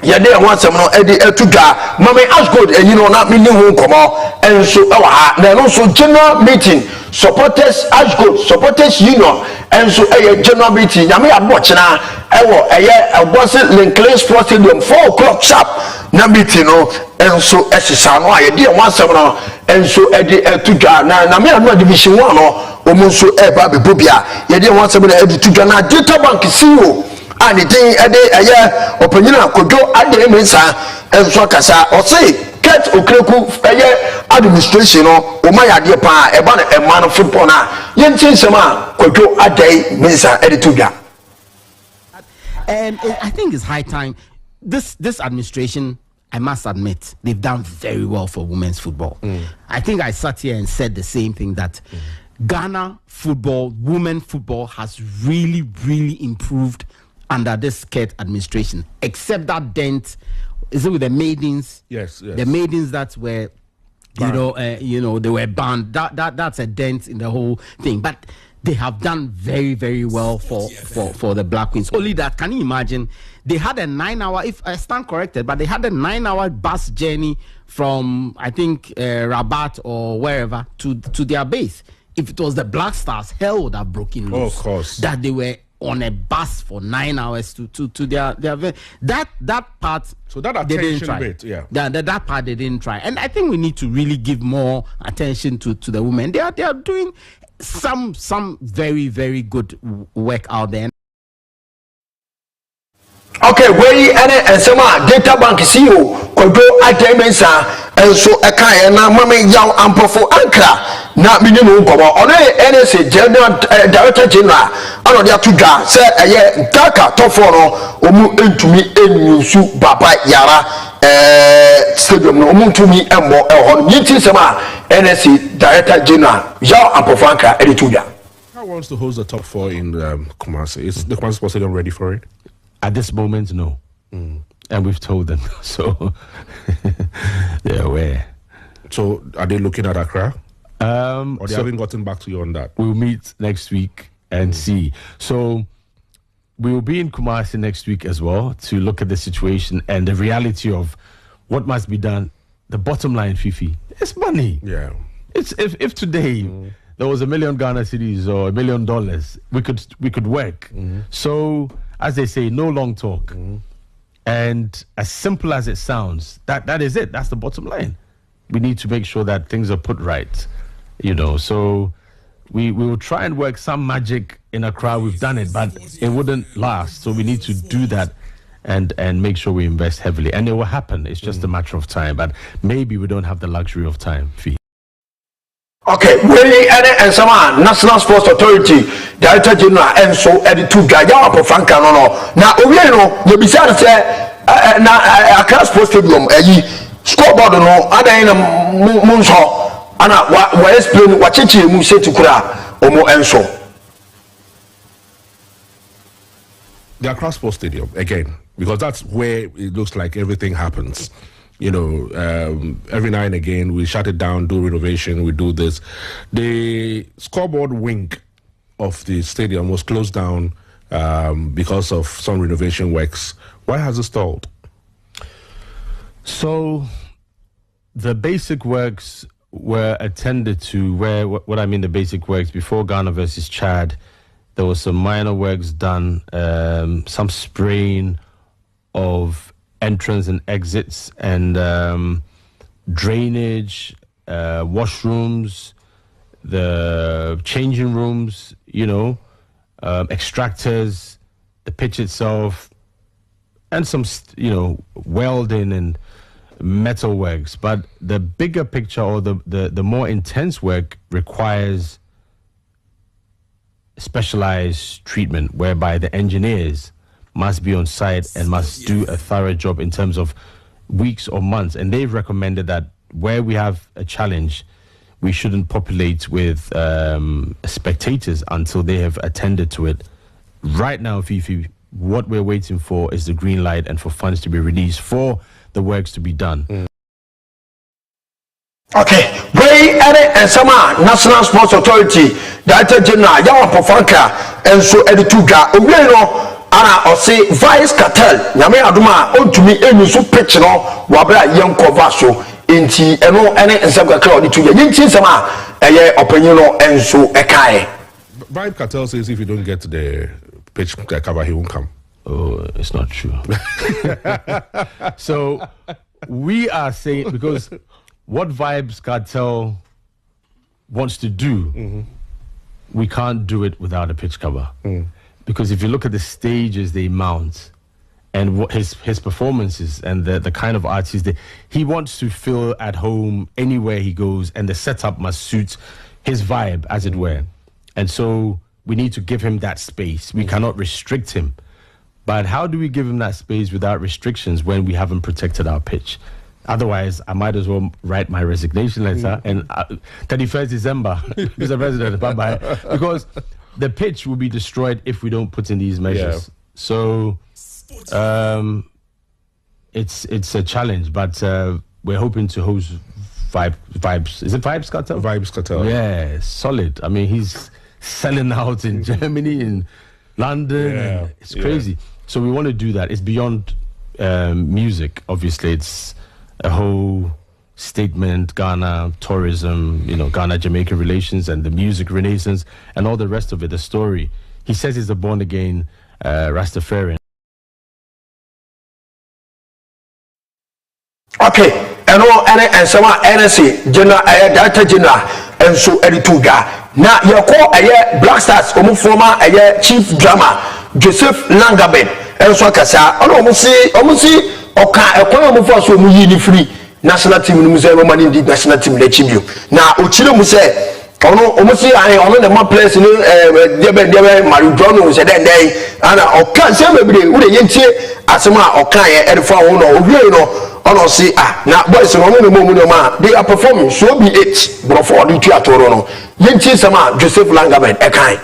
yade wansem no edi etudwa mame Ashgold no na mini hu komo enso ewa ha na no so general meeting supporters Ashgold supporters union enso general meeting nyame abochina ewo Obosi Linkley Sports Stadium 4 o'clock sharp na meeting no enso esisa no ayede wansem no enso edi etudwa na me no division 1 no omunso eba bebobia yede wansem no edi tudwa na Data Bank CEO ani din opanyina Kojo ade mensa enso kasa o say Kurt Okreku administration no o ma yade pa eba na ema no football na yentin sema Kojo ade mensa editudwa. And I think it's high time this administration, I must admit, they've done very well for women's football. I think I sat here and said the same thing, that Ghana football, women football has really improved under this Kurt administration, except that dent is it with the maidens? Yes. The maidens that were, they were banned. That's a dent in the whole thing. But they have done very, very well for the Black Queens. Only that, can you imagine? They had a 9-hour, if I stand corrected, but they had a 9-hour bus journey from, I think, Rabat or wherever to their base. If it was the Black Stars, hell would have broken loose. Of course. That they were on a bus for 9 hours to their that part. So that attention bit, yeah. That part they didn't try, and I think we need to really give more attention to the women. They are doing some very, very good work out there. Okay, where and some data bank CEO Kodo Atemensa and so Ekaya na mama young ampofo Ankara na minimum kobo ono NSA General Director General ano dia to dwa say eye Ntaka tofo no omu entumi enyusu baba yara stadium no omu ntumi embo ehon yiti sema NSA Director General young ampofo Ankara edi to dwa. How wants to host the top 4 in Kumasi? Is the Kumasi Sports Stadium ready for it? At this moment, no. And we've told them, so they're aware. So are they looking at Accra? Or they haven't gotten back to you on that? We'll meet next week and see. So we will be in Kumasi next week as well to look at the situation and the reality of what must be done. The bottom line, Fifi, it's money. Yeah. It's if today there was $1 million Ghana cedis or $1 million, we could work. So, as they say, no long talk. And as simple as it sounds, that is it. That's the bottom line. We need to make sure that things are put right, So we will try and work some magic in Accra. We've done it, but it wouldn't last. So we need to do that and make sure we invest heavily. And it will happen. It's just a matter of time. But maybe we don't have the luxury of time. Okay, we and some National Sports Authority Director General and so edit to Gaya for Franca no. Now we know you be say na Accra Sports Stadium scoreboard no ada ina munso ana wa explain wa cheche mu say to kura omo enso. The Accra Sports Stadium again, because that's where it looks like everything happens. Every now and again we shut it down, do renovation, we do this. The scoreboard wing of the stadium was closed down because of some renovation works. Why has it stalled? So the basic works were attended to. What I mean the basic works, before Ghana versus Chad, there was some minor works done, some spraying of entrance and exits and drainage, washrooms, the changing rooms, extractors, the pitch itself, and some welding and metal works. But the bigger picture, or the more intense work, requires specialized treatment whereby the engineers must be on site and must do a thorough job in terms of weeks or months. And they've recommended that where we have a challenge, we shouldn't populate with spectators until they have attended to it. Right now, Fifi, what we're waiting for is the green light and for funds to be released for the works to be done. Okay, we and some National Sports Authority Director General Yawa Pofanka and so Edituga Obieno ana ose Vice Cartel nyame adoma ontumi enyusu pitch no wabra yen cover so enti eno ene nsem kakra odi tuya yinti nsem a eye opanyin no enso ekae. Vice Cartel says if you don't get the pitch cover he won't come. Oh, it's not true. So we are saying, because what Vibes Cartel wants to do, we can't do it without a pitch cover. Because if you look at the stages they mount and what his performances and the kind of artist he wants to feel at home anywhere he goes, and the setup must suit his vibe, as it were. And so we need to give him that space. We cannot restrict him. But how do we give him that space without restrictions when we haven't protected our pitch? Otherwise, I might as well write my resignation letter and 31st December, Mr. President, bye-bye. Because the pitch will be destroyed if we don't put in these measures. So, it's a challenge, but we're hoping to host Vibes. Is it Vibes Cartel? Vibes Cartel. Yeah, solid. I mean, he's selling out in Germany, in London. Yeah, It's crazy. So we want to do that. It's beyond music. Obviously, it's a whole statement, Ghana tourism, Ghana-Jamaica relations and the music renaissance and all the rest of it, the story. He says he's a born-again Rastafarian. Okay, and some NSC General Director General and so Erituga. Now you call a Black Stars former chief drama Joseph Langabed and so Kasa. Almost see okay, a corner of us who you free national team museum money the national team let you. Now Uchino Muse. Almost see I on the map place in Marijuana said then and okay, same every would you asema okay and phone or honestly, now boys they are performing, so be it. Before the theater, no. Joseph Langabed, a kind.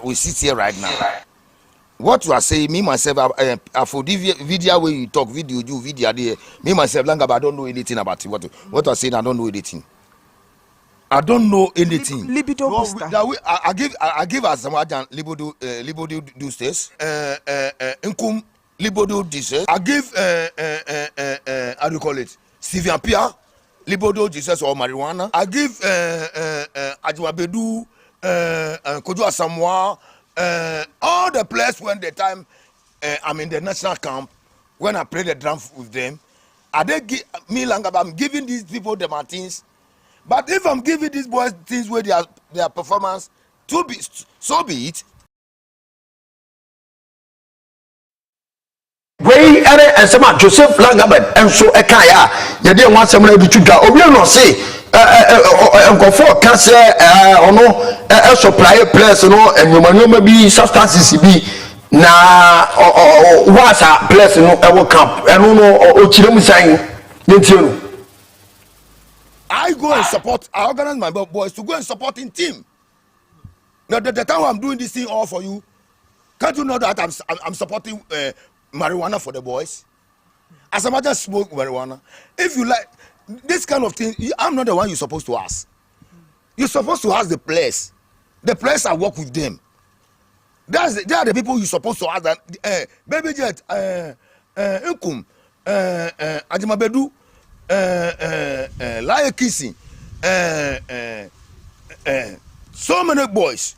We sit here right now. What you are saying, me myself, for the video where you talk, video, do video there. Me myself, Langabed, I don't know anything about it. What I say, I don't know anything. I don't know anything. Libido booster. I give us some libido do this. Income. Libido Jesus. I give how do you call it? Stephen Pia, Libido Jesus or marijuana. I give Ajuabedu, Kojo Asamoah, all the players when the time I'm in the national camp, when I play the drum with them, I they give me Langabed, I'm giving these people the Martins. But if I'm giving these boys things where their performance, so be it. Way and some Joseph Langabed and so a kaya, you didn't want someone to do that. Or we not say, Uncle Ford can say, or no, a supply place, and you may be substances be now, or what's a place in our camp, and no, or Chilum saying, didn't you? I go and support, I organize my boys to go and support in team. Now, the time I'm doing this thing all for you, can't you know that I'm supporting marijuana for the boys? As a matter smoke marijuana. If you like this kind of thing, I'm not the one you're supposed to ask. You're supposed to ask the players. The players I work with them. They are the people you're supposed to ask. That Baby Jet, Nkum, Ajimabedu, Laye Kissing, so many boys.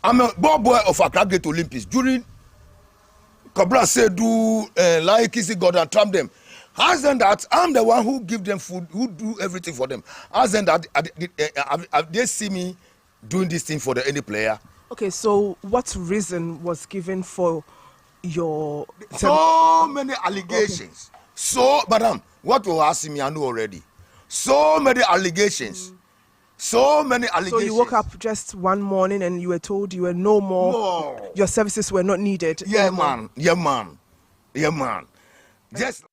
I'm a boy of Accra Great Olympics during. Kabra said, do Laye Kissing God and trump them. Ask them that I'm the one who give them food, who do everything for them. Ask them that they see me doing this thing for any player. Okay, so what reason was given for your... So many allegations. Okay. So, madam, what you asking me, I know already. So many allegations. So many allegations. So you woke up just one morning and you were told you were no more. No. Your services were not needed. Yeah, man. Yeah, man. Yeah, man. Just.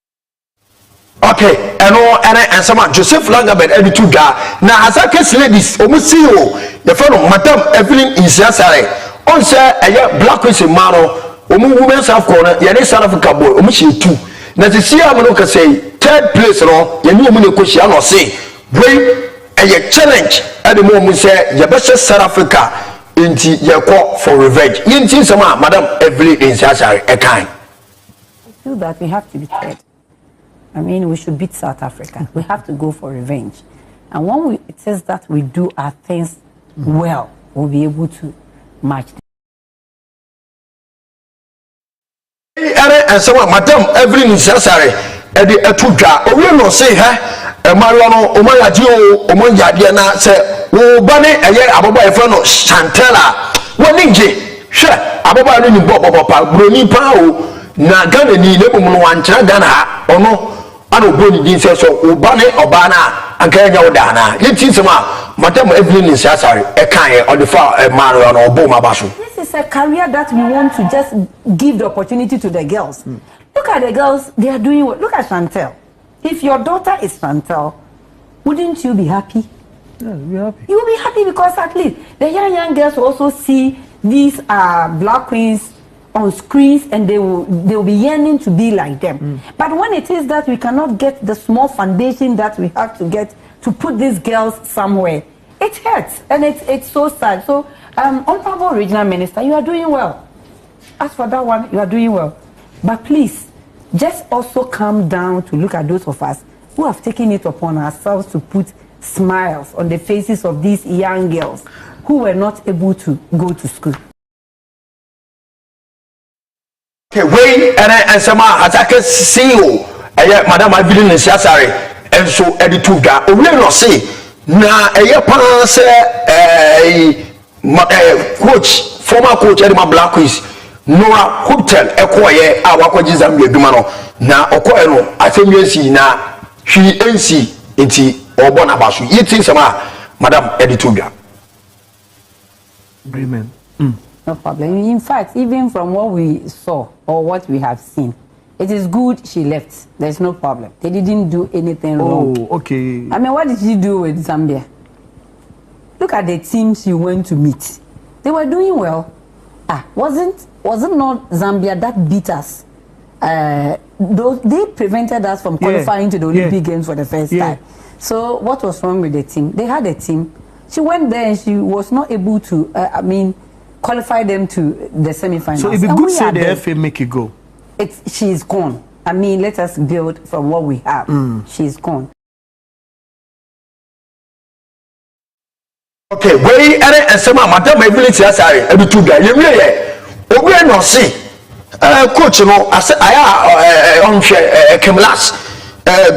Okay, and some Joseph Langabed every two guy. Now, as I can say this, almost see you. The friend of Madam Evelyn is yesterday. On say a black person mano, women's half corner, Yanni South Africa boy, almost two. Now, the CM say third place, no, you know, when you question or say, great. A challenge at the moment say you best South Africa into your call for revenge. You see some Madam Evelyn in Sasari a kind. I feel that we have to be third. I mean, we should beat South Africa. We have to go for revenge. And when it says that we do our things well, we'll be able to match them. And so Madam Evelyn in Sasari at the Atuga, or we not say her. Mariano Omayadio Omoyadiana said, "Oh, Bunny, and yet Ababa Efano Chantella. What ninja? Sure, Ababa Rini Boba, Bruni Pao, Nagana, Nebuman Chagana, or no, I don't bring the details of Ubane Obana and Kenya Dana. It is Madam Evelyn in Sasari, a kind or the far Mariano or Boma Basu. This is a career that we want to just give the opportunity to the girls. Look at the girls, they are doing what? Look at Chantel. If your daughter is Chantel, wouldn't you be happy? Yeah, you'll be happy. You'll be happy because at least the young girls also see these black queens on screens and they will be yearning to be like them. But when it is that we cannot get the small foundation that we have to get to put these girls somewhere, it hurts and it's so sad. So, Honorable Regional Minister, you are doing well. As for that one, you are doing well. But please, just also calm down to look at those of us who have taken it upon ourselves to put smiles on the faces of these young girls who were not able to go to school. Okay, wait, and some as I can see you, Madam, I've been in Sassari, and so editor, we will not see. Now, coach, former coach, Edma Blackwist, Nora Hotel, Equoye, our Quajizam Bimano, now Okoeno, I think you see now, she NC, Inti, or Bonabasu, you think some, Madam Edituga. Agreement. No problem. In fact, even from what we saw or what we have seen, it is good she left. There's no problem. They didn't do anything wrong. Oh, okay. I mean, what did she do with Zambia? Look at the teams you went to meet. They were doing well. Wasn't not Zambia that beat us? They prevented us from qualifying to the Olympic Games for the first time. So what was wrong with the team? They had a team. She went there and she was not able to, qualify them to the semi-finals. So it'd be good to say the FA make it go. She's gone. I mean, let us build from what we have. She's gone. Okay, wait, and some Madam ability as I every 2 guys. You really, we no see. Coach, no, I said I on Kemlas.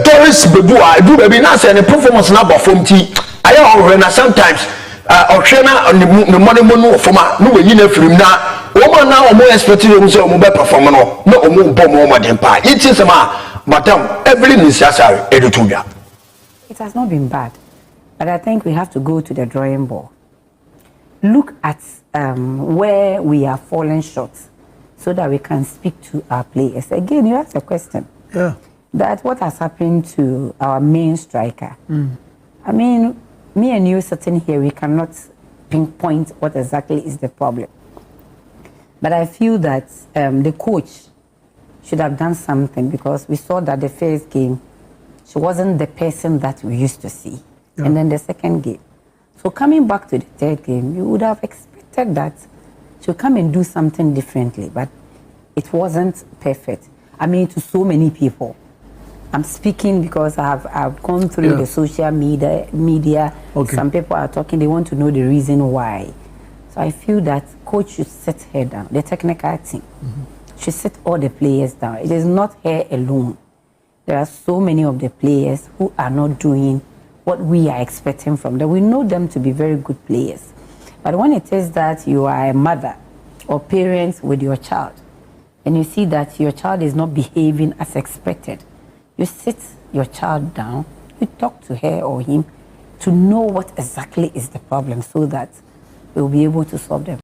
Doris Bedua, do baby now say the performance number from T. I already sometimes. Oshena on the money mono for my no you know from now. Woman now more expected to say mobile performer no more bomb than pie. It is a Madam Evelyn is Edituga. It has not been bad, but I think we have to go to the drawing board. Look at where we are falling short so that we can speak to our players. Again, you asked a question. Yeah. That what has happened to our main striker. I mean, me and you sitting here, we cannot pinpoint what exactly is the problem. But I feel that the coach should have done something because we saw that the first game, she wasn't the person that we used to see. Yeah. And then the second game. So coming back to the third game, you would have expected that she would come and do something differently, but it wasn't perfect. I mean, to so many people. I'm speaking because I've gone through the social media. Okay. Some people are talking, they want to know the reason why. So I feel that coach should sit her down, the technical team should sit all the players down. It is not her alone. There are so many of the players who are not doing what we are expecting from them. We know them to be very good players. But when it is that you are a mother or parent with your child, and you see that your child is not behaving as expected, you sit your child down, you talk to her or him to know what exactly is the problem so that we'll be able to solve them.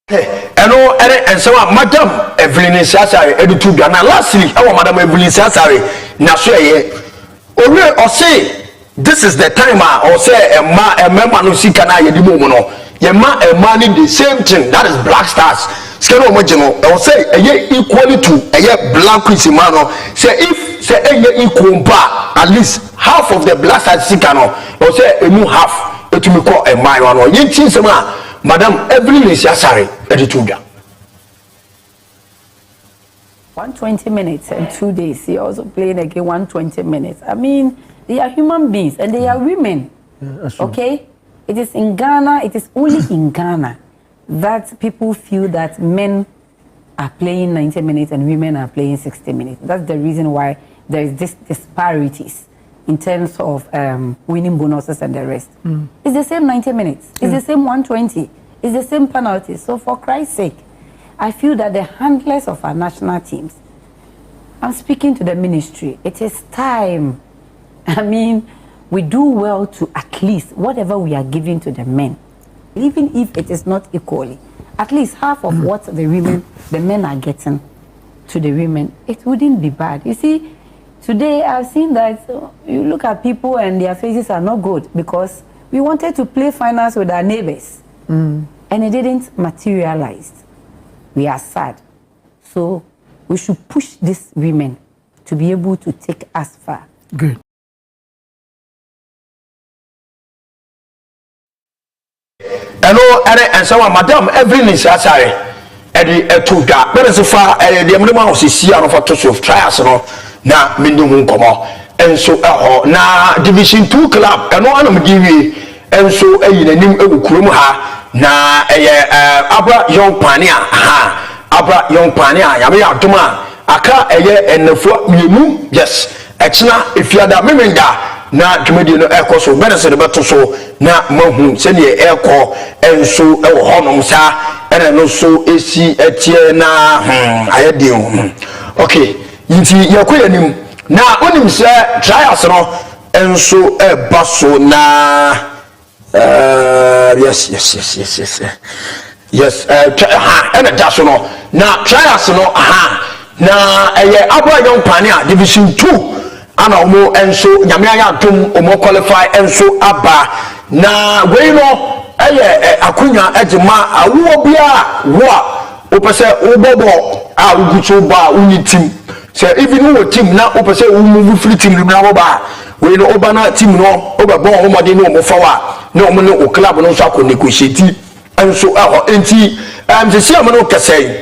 And so Madam Evelyn Sassari, Edituga. Now, lastly, our Madam Evelyn Sassari, Nasue, or say, this is the time, or say, a member no see can I the moment. Your man in the same thing, that is Black Stars. Skeno Majino, or say a year equally to a year Black Chrisimano. Say if say a year equal bar, at least half of the Black Stars Sikano, or say a new half, it will call a minor or yet Madam Evelyn Sassari, Edituga. 120 minutes and 2 days. He also playing again 120 minutes. I mean, they are human beings and they are women. Yeah, okay? It is in Ghana, it is only in Ghana that people feel that men are playing 90 minutes and women are playing 60 minutes. That's the reason why there is this disparities in terms of winning bonuses and the rest. It's the same 90 minutes. It's the same 120. It's the same penalty. So for Christ's sake, I feel that the handlers of our national teams, I'm speaking to the ministry, it is time. I mean, we do well to at least whatever we are giving to the men, even if it is not equally, at least half of what the men are getting to the women, it wouldn't be bad. You see, today I've seen that you look at people and their faces are not good because We wanted to play finals with our neighbors, and it didn't materialize. We are sad. So we should push these women to be able to take us far. Good. And so madam every necessary to that but so far the minimum see of trials no na minimum komo and so na division 2 club and no anam give and so nanim ewukurum ha na abra young pania abra young pania yame adoma aka enafo mienu yes echna efiada memenda na dwumadi no ekoso benese de beto so na mahu se ne eko enso ewo honom sa ene no so esi etie na ayede okay yinti yakoyanim na onim se trials no enso ebaso na yes ene daso no na trials no na abua young pania division 2 ana omo enso nyame atom omo qualify enso aba na we no akunya ejema awo bia wo opese obobo a ugutu ba uni team so even wo team na opese wo move free team na wo ba we no oba na team no obebo omode no omo fawa na omo ne o club no so akọ negotiate enso enti se sia mo no kese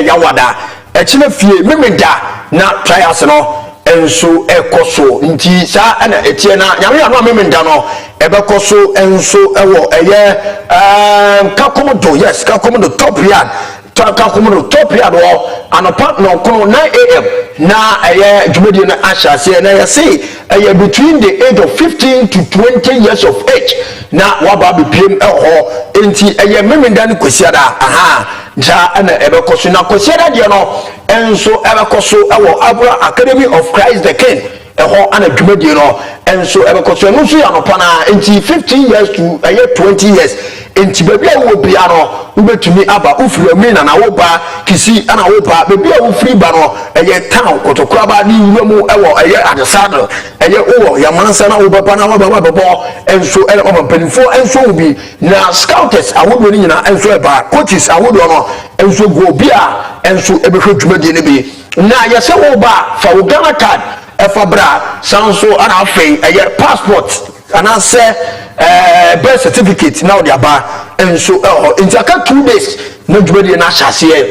yawada echine fie memeda na trials no enso ekoso nti sa ana etie na nyame ya no memenda no ebekoso enso ewo kakomodo yes kakomodo top yard kakomodo top yard wo anopa no kono 9 am na dwumadi na ashase na say between the age of 15 to 20 years of age na waba bipiem enti memenda ni kwesiada ja ana ebekoso na kwesiada de no enso ebekoso ewo Abra Academy of Christ the King ana dwumadi no enso ebekoso no so ya no pana enti 15 years to 20 years enti baby awo bia no ubetumi aba ufiri amina na wo ba kisi ana wo ba baby awo free ba no town kotokura ba ni wuramu ewo adesado owo ya mansa na wo baba na wo baba enso panifo enso obi na scouters awodo ni nyina enso eba coaches awodo no enso go bia enso ebehwe dwumadi ne bi na yese wo ba fa wo Ghana card efabra sanso ana afei passport ana say birth certificate now the aba enso into 2 days na dwumadi na hyase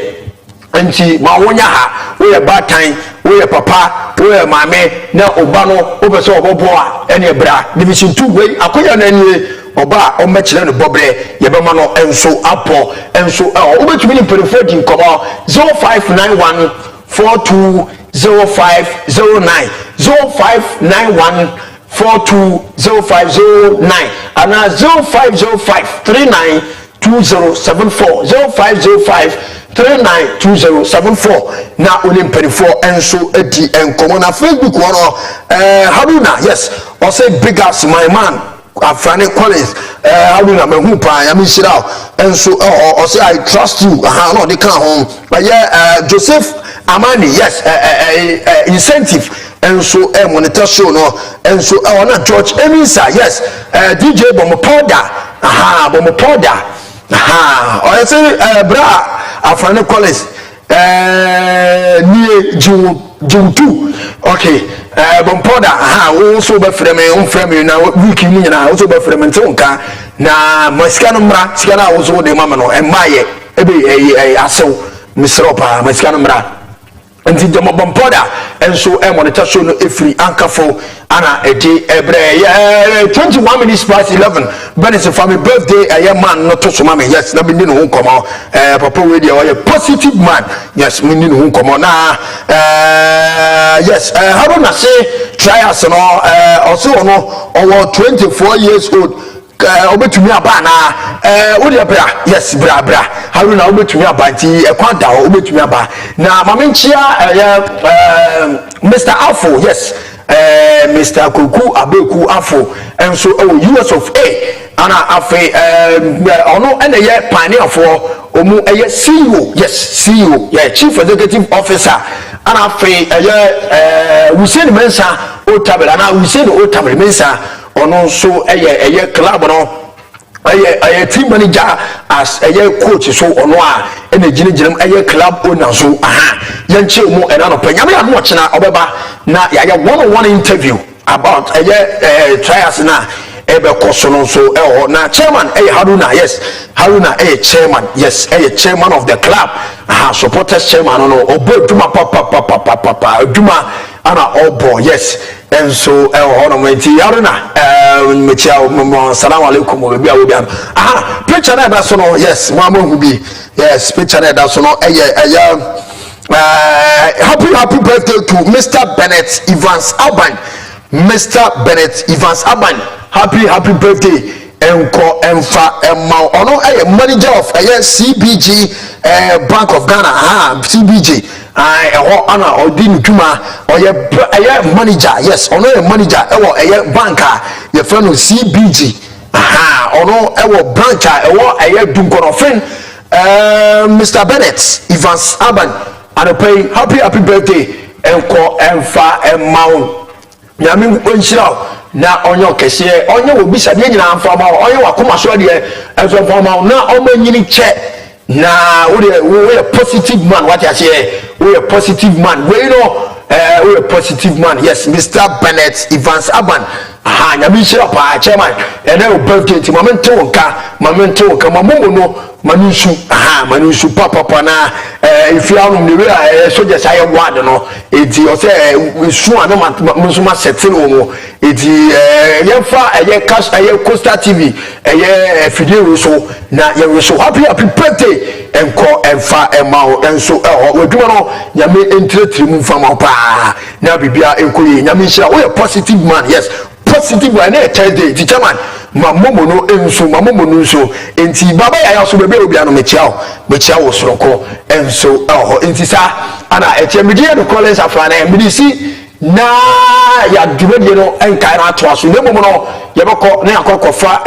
enti ma wonya ha we bad time we papa we mame na oba no obeso obobo a ene bra division 2 we akoya na nie oba o mechire no bobre ye be ma no enso apo enso obetumi ni perifodi nkomo 0591 420509 0591 420509 ana 0505 392074 0505 392074 na Olympic enso edi enkomo na Facebook wono Haruna yes or say big ups my man Afrani Collins Haruna mehu pa ya mishira enso or say I trust you no they can home but Joseph Amani yes incentive enso monitor show no enso na George Emisa yes DJ Bomopoda Bomopoda or say bra Afrani Collins nie June okay Bompoda wo so be frame na wiki mu nyina wo so be frame ntonka na masika no mra sika na wo so de mama no emaye ebe asew misropa masika no mra nti de Bompoda enso monitor show no efri ankafo ana edi ebre 21 minutes past 11 Ben's family birthday man not to so mama yes na bindi no komo papa we dey a positive man yes me ni no komo na yes Haruna say trials no also no over 24 years old obetumi aba na wo dey bra yes bra Haruna obetumi aba nti ekwada obetumi aba na mamenchia Mr. Afo yes Mr. Kuku Abeku Afo and so US of A ana afi ono ene ye pioneer for omu eye CEO yes CEO yeah chief executive officer ana afi Hussein Mensa Otabel ana Hussein Otabel Mensa ono so eye club no eye team manager as eye coach so ono a ene gine eye club owner so yenche mu ena no panyame anu ochina obeba na ya one-on-one interview about eye trials na ebe kosono so na chairman Haruna, yes, Haruna chairman, yes, chairman of the club, supporters chairman no obo duma papa duma ana obo, yes. And so ono menti Haruna mechia assalamu alaikum obi awobian picture na so no, yes, mama hubi, yes, picture na so no happy birthday to Mr. Bennett Evans Alban. Mr. Bennett Evans Alban, happy birthday. Enko Emfa Emma ono manager of CBG Bank of Ghana CBG ana odin dwuma manager, yes, ono manager banker your friend CBG ono banker dunkono friend Mr. Bennett Evans Alban and pay happy birthday Enko Emfa Emma nyame onhyira na onyo kese onyo obisa de nyina amfama onyo wakoma so de enso fama na omanyini che na we positive man what you say we positive man we know we positive man, yes, Mr. Bennett Evans Alban nyame hyira pa chairman ene birthday ti momento nka mamomo no manusu papa na if you are on the way soldiers I ward no eti o say we su ana musuma settle wo eti yefa cash Costa TV video so na ye so happy birthday enko emfa emao enso waduma no nyame entretiri mu fama pa na bibia enkoyi nyame hira we positive man, yes, positive one Thursday the chairman mamomo no enso mamomo no so enti baba ya so bebe obi ano mechia wo soroko enso enti sa ana etemedie do college afana medisi na ya dwedie no enkai na to aso nemo no yebeko na yakokofa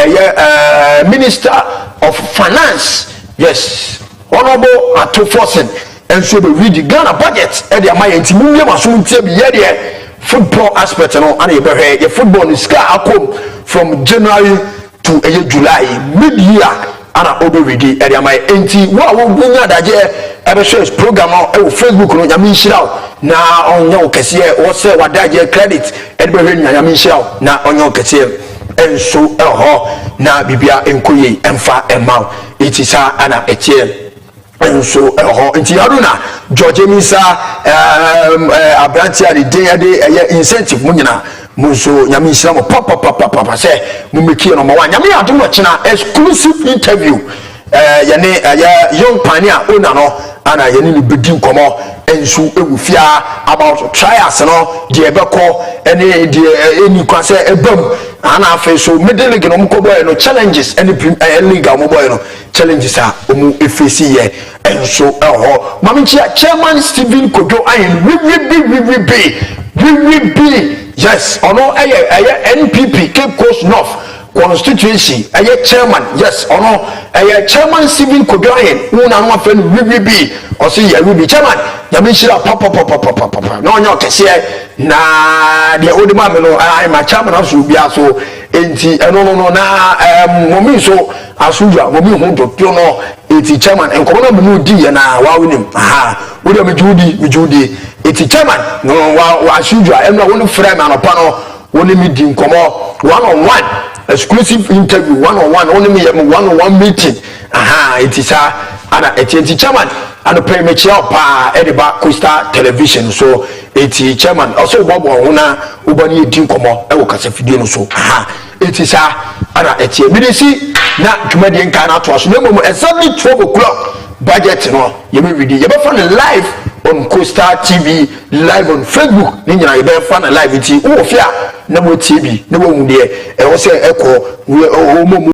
minister of finance, yes, honorable Ato Forsen enso be read the Ghana budget e de amaye enti munye maso ntie bi ye de football aspect no and your football is akom from January to July mid-year and already area my enti what we daje ebe show program on Facebook no nyame nhira na onyo kese o se wadaje credit ebe hwe nyame nhira na onyo kese enso na bibia enkoye emfa emma itisa ana etie enso nti Haruna George Misa abrantia de dey incentive mu nyina munso nyame nhira mo papa say mu meki no ma wa nyame adom china exclusive interview yene young pioneer owner no ana yene ni bedi nkomo enso ewufia about trials no de ebeko ene de eni kwase ebam ana afa so middle league no mko boy no challenges any league mo boy no challenges a omu efesi ye enso mami chairman Stephen Kojo ayen we yes ono NPP Cape Coast North constituency chairman, yes, ono chairman Stephen Kojo ayen una no afa we o say ya we chairman nyame shira papa no onyo kese na de odima me no I ma chairman aso bia so enti no na momi so asuja momi hu to no enti chairman enkomo na me di ye na wa wonim wo de me judi enti chairman no wa asuja em na woni frame anopa no woni me di nkomo one-on-one exclusive interview one-on-one woni me one-on-one meeting enti sa ana enti chairman and pay me chia pa ediba Costa television so eti chairman also bobo hona ubani edi nkomo e wo kasa fidie no so eti sa ana eti ebidisi na dwumade nka na to aso nemo exactly 12 o'clock budget no ye be video ye be fan live on Costa TV, live on Facebook ni nyina ye be fan live eti wo fia na mo TV na wo mu de e wo se eko wo